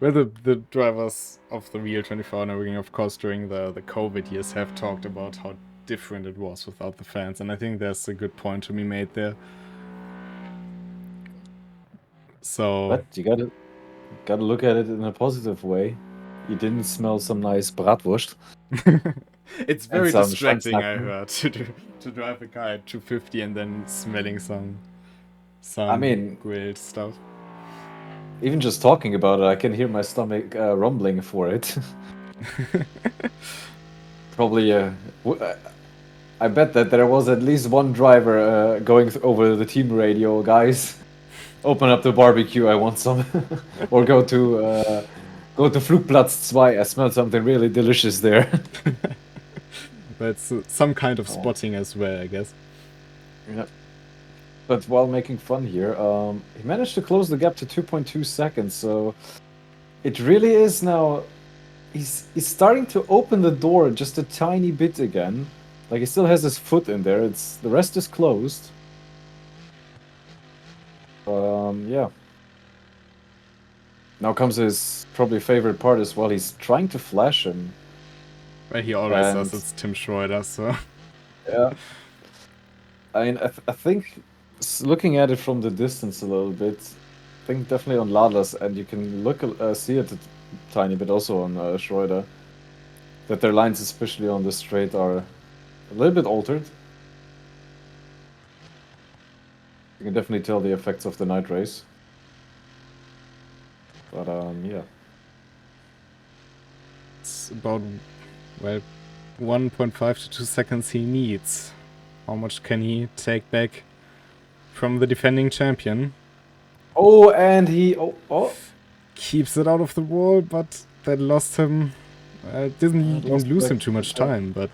Well, the drivers of the real 24-hour Nürburgring, of course, during the COVID years have talked about how different it was without the fans, and I think there's a good point to be made there. So, but you gotta look at it in a positive way. You didn't smell some nice bratwurst. It's very some distracting, I Schweinsnacken. heard, to drive a car at 250 and then smelling some I mean, grilled stuff. Even just talking about it, I can hear my stomach rumbling for it. Probably, I bet that there was at least one driver going over the team radio, guys. Open up the barbecue, I want some. Or go to Flugplatz 2, I smell something really delicious there. That's some kind of spotting as well, I guess. Yeah. But while making fun here, he managed to close the gap to 2.2 seconds, so it really is now... He's starting to open the door just a tiny bit again. Like, he still has his foot in there, the rest is closed. Yeah. Now comes his probably favorite part as well, he's trying to flash him. Well, he always does, it's Tim Schroeder, so... Yeah. I mean, I think... Looking at it from the distance a little bit, I think definitely on Lala's, and you can see it a tiny bit also on Schroeder, that their lines, especially on the straight, are a little bit altered. You can definitely tell the effects of the night race. But yeah. It's about, well, 1.5 to 2 seconds he needs. How much can he take back from the defending champion? Oh, and he keeps it out of the wall, but that lost him. Didn't even lose him too much time, but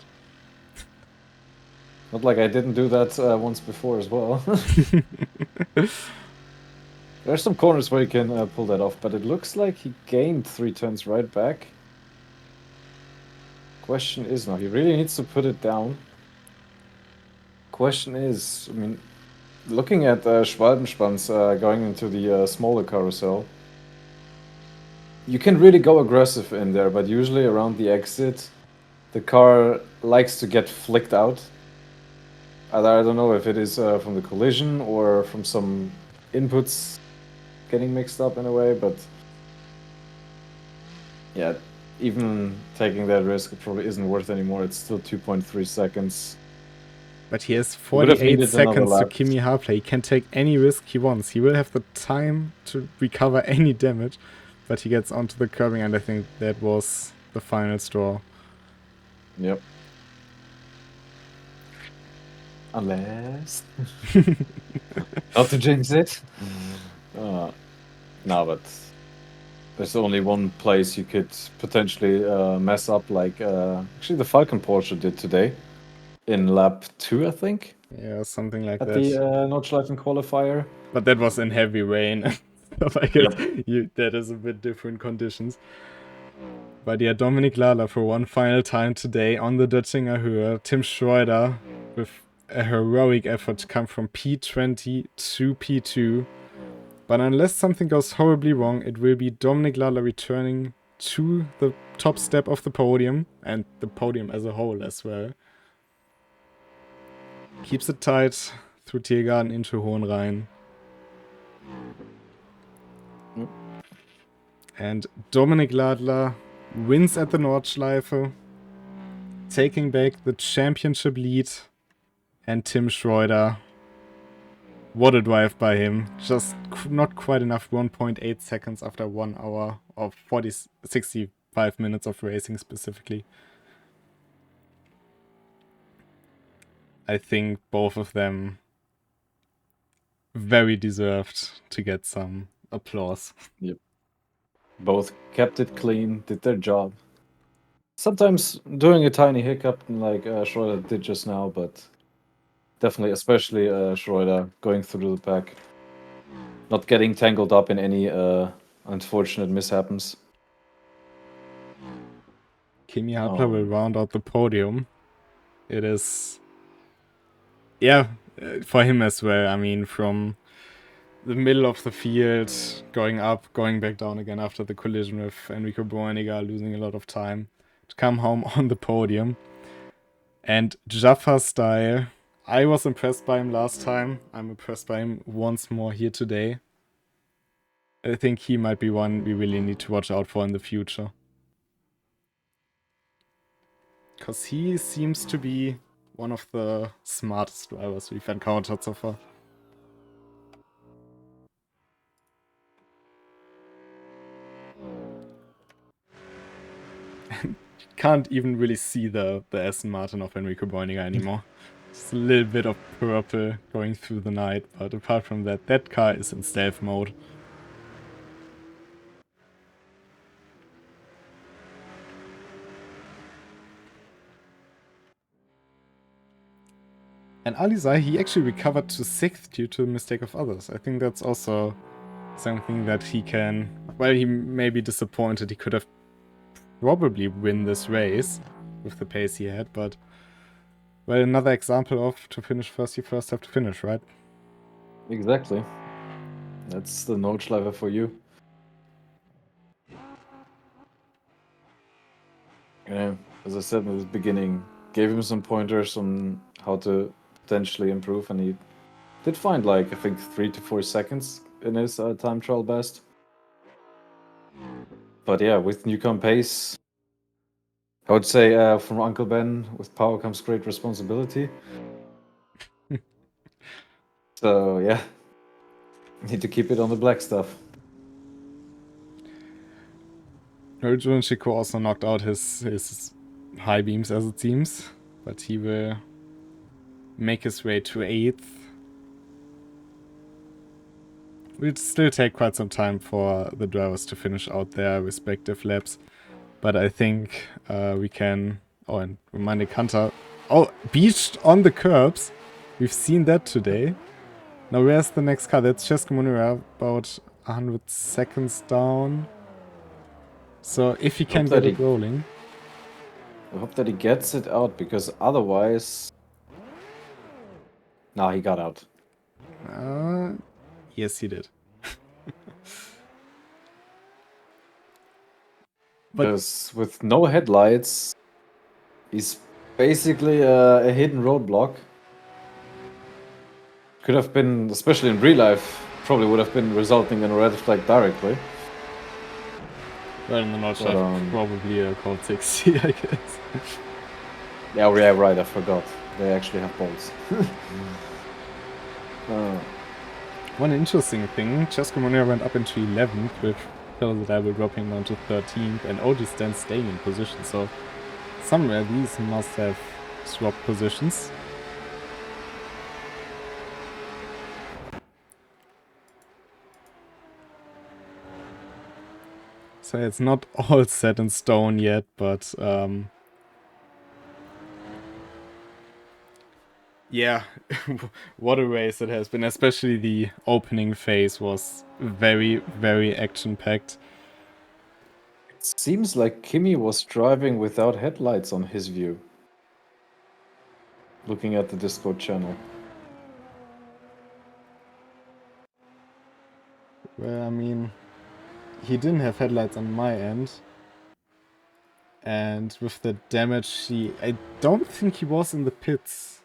Not like I didn't do that once before as well. There's some corners where you can pull that off, but it looks like he gained 3 turns right back. Question is now, he really needs to put it down. Question is, I mean, looking at Schwalbenspans going into the smaller carousel, you can really go aggressive in there, but usually around the exit, the car likes to get flicked out. I don't know if it is from the collision or from some inputs getting mixed up in a way, but yeah, even taking that risk, it probably isn't worth anymore. It's still 2.3 seconds. But he has Would have 48 needed another seconds to lap. Kimi Harplay. He can take any risk he wants. He will have the time to recover any damage, but he gets onto the curbing, and I think that was the final straw. Yep. Unless... Not to jinx it. No, but there's only one place you could potentially mess up, like actually the Falcon Porsche did today in lap 2, I think, Yeah, something like at that. the Nordschleife qualifier. But that was in heavy rain. So I guess that is a bit different conditions. But yeah, Dominik Lala for one final time today on the Döttinger Höhe. Tim Schroeder with a heroic effort to come from P20 to P2. But unless something goes horribly wrong, it will be Dominik Lala returning to the top step of the podium, and the podium as a whole as well. Keeps it tight through Tiergarten into Hohenrhein. And Dominik Ladler wins at the Nordschleife, taking back the championship lead. And Tim Schroeder, what a drive by him. Just not quite enough, 1.8 seconds after 1 hour or 65 minutes of racing specifically. I think both of them very deserved to get some applause. Yep. Both kept it clean, did their job. Sometimes doing a tiny hiccup like Schroeder did just now, but definitely, especially Schroeder going through the pack. Not getting tangled up in any unfortunate mishaps. Kimi Hartler will round out the podium. It is... yeah, for him as well. I mean, from the middle of the field, going up, going back down again after the collision with Enrico Boeniger, losing a lot of time, to come home on the podium. And Jaffa style, I was impressed by him last time. I'm impressed by him once more here today. I think he might be one we really need to watch out for in the future. Because he seems to be one of the smartest drivers we've encountered so far. Can't even really see the Aston Martin of Enrico Boeniger anymore. Just a little bit of purple going through the night, but apart from that, that car is in stealth mode. And Alizai, he actually recovered to 6th due to a mistake of others. I think that's also something that he can... Well, he may be disappointed. He could have probably win this race with the pace he had, but... Well, another example of to finish first, you first have to finish, right? Exactly. That's the Nordschleife for you. Yeah, as I said in the beginning, gave him some pointers on how to potentially improve, and he did find, like, I think 3 to 4 seconds in his time trial best. But yeah, with newcomb pace, I would say from Uncle Ben, with power comes great responsibility. So yeah, need to keep it on the black stuff. Julian Chico also knocked out his high beams, as it seems, but he will make his way to 8th. Will still take quite some time for the drivers to finish out their respective laps, but I think we can... Oh, and reminding Hunter, Oh, beached on the curbs. We've seen that today. Now where's the next car? That's Cesco Monera, about 100 seconds down. So if he can get it rolling. I hope that he gets it out, because otherwise... Nah, he got out. Yes, he did. Because with no headlights, he's basically a hidden roadblock. Could have been, especially in real life, probably would have been resulting in a red flag directly. Well, in the Nordschleife, probably a code 60, I guess. Yeah, right, I forgot. They actually have bolts. One interesting thing, Cesco Monera went up into 11th with Krystall dropping down to 13th and OG Stan staying in position, so somewhere these must have swapped positions. So it's not all set in stone yet, but yeah, what a race it has been. Especially the opening phase was very, very action-packed. It seems like Kimi was driving without headlights on his view. Looking at the Discord channel. Well, I mean, he didn't have headlights on my end. And with the damage, I don't think he was in the pits.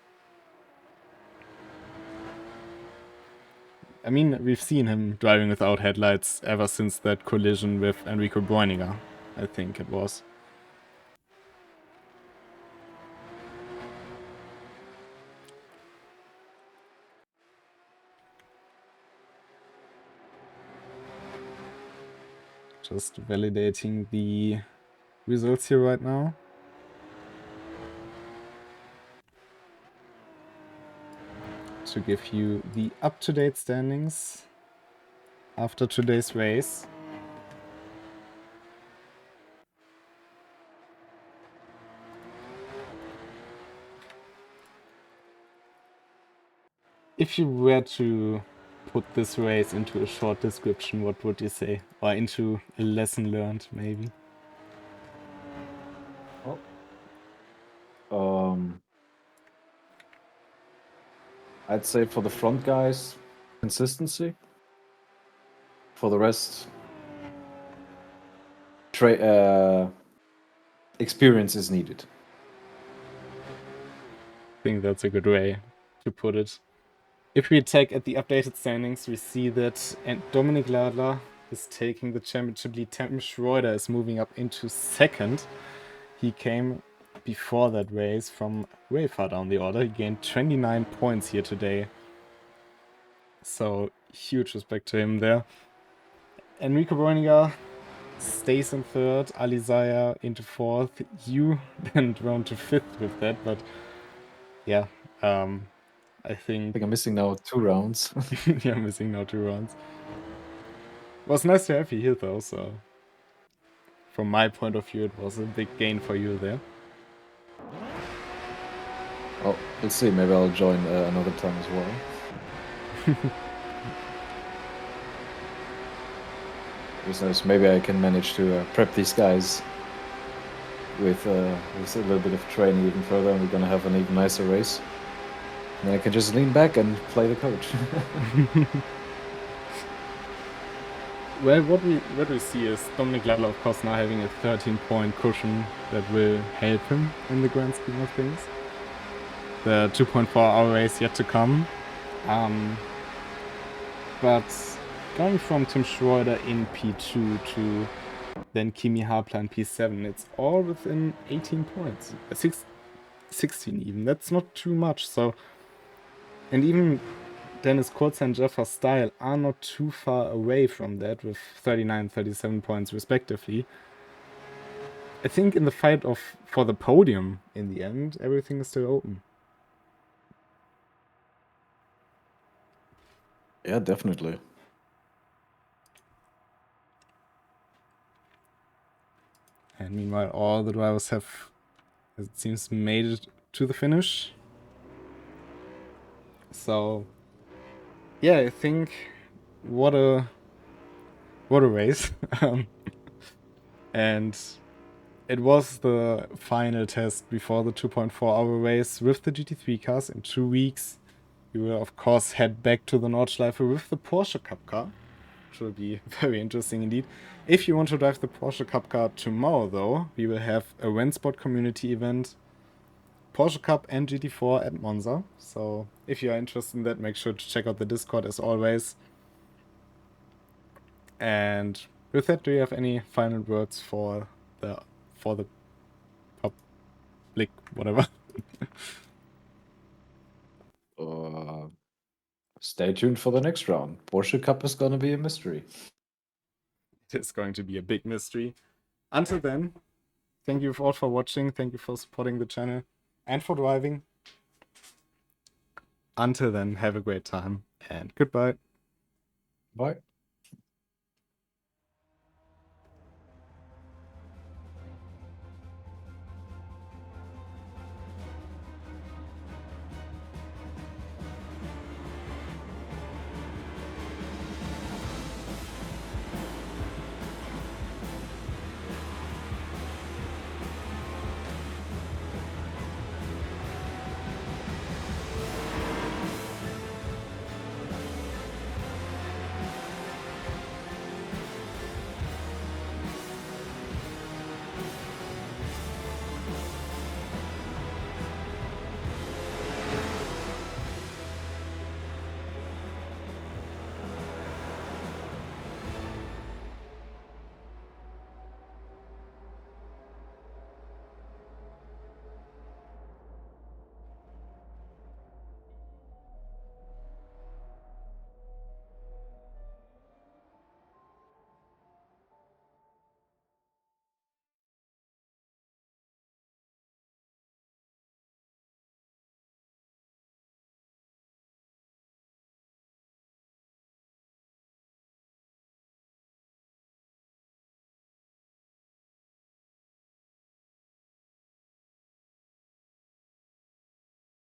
I mean, we've seen him driving without headlights ever since that collision with Enrico Bräuninger, I think it was. Just validating the results here right now. To give you the up-to-date standings after today's race. If you were to put this race into a short description, what would you say? Or into a lesson learned, maybe? I'd say for the front guys, consistency. For the rest, experience is needed. I think that's a good way to put it. If we take at the updated standings, we see that Dominik Ladler is taking the championship lead. Tim Schroeder is moving up into second. He came before that race from way far down the order. He gained 29 points here today. So huge respect to him there. Enrico Bräuninger stays in third. Alizaya into fourth. You then down to fifth with that, but yeah, I think I'm missing now 2 rounds. yeah, I'm missing now 2 rounds. It was nice to have you here though, so from my point of view, it was a big gain for you there. Oh, let's see. Maybe I'll join another time as well. It was nice. Maybe I can manage to prep these guys with a little bit of training even further, and we're gonna have an even nicer race. And then I can just lean back and play the coach. Well, what we see is Dominik Ladler, of course, now having a 13-point cushion that will help him in the grand scheme of things. The 2.4-hour race yet to come. But going from Tim Schroeder in P2 to then Kimi Harpla in P7, it's all within 18 points. 16 even. That's not too much. So, and even Dennis Kurz and Jeffer Style are not too far away from that with 39 and 37 points respectively. I think in the fight for the podium in the end, everything is still open. Yeah, definitely. And meanwhile, all the drivers have, it seems, made it to the finish. So, yeah, I think what a race. And it was the final test before the 2.4-hour race with the GT3 cars. In 2 weeks, we will of course head back to the Nordschleife with the Porsche Cup car, which will be very interesting indeed. If you want to drive the Porsche Cup car tomorrow, though, we will have a RENNSPORT community event, Porsche Cup and GT4 at Monza. So if you are interested in that, make sure to check out the Discord as always. And with that, do you have any final words for the public, whatever? Stay tuned for the next round. Porsche Cup is gonna be a mystery. It is going to be a big mystery. Until then, thank you all for watching. Thank you for supporting the channel and for driving. Until then, have a great time and goodbye. Bye.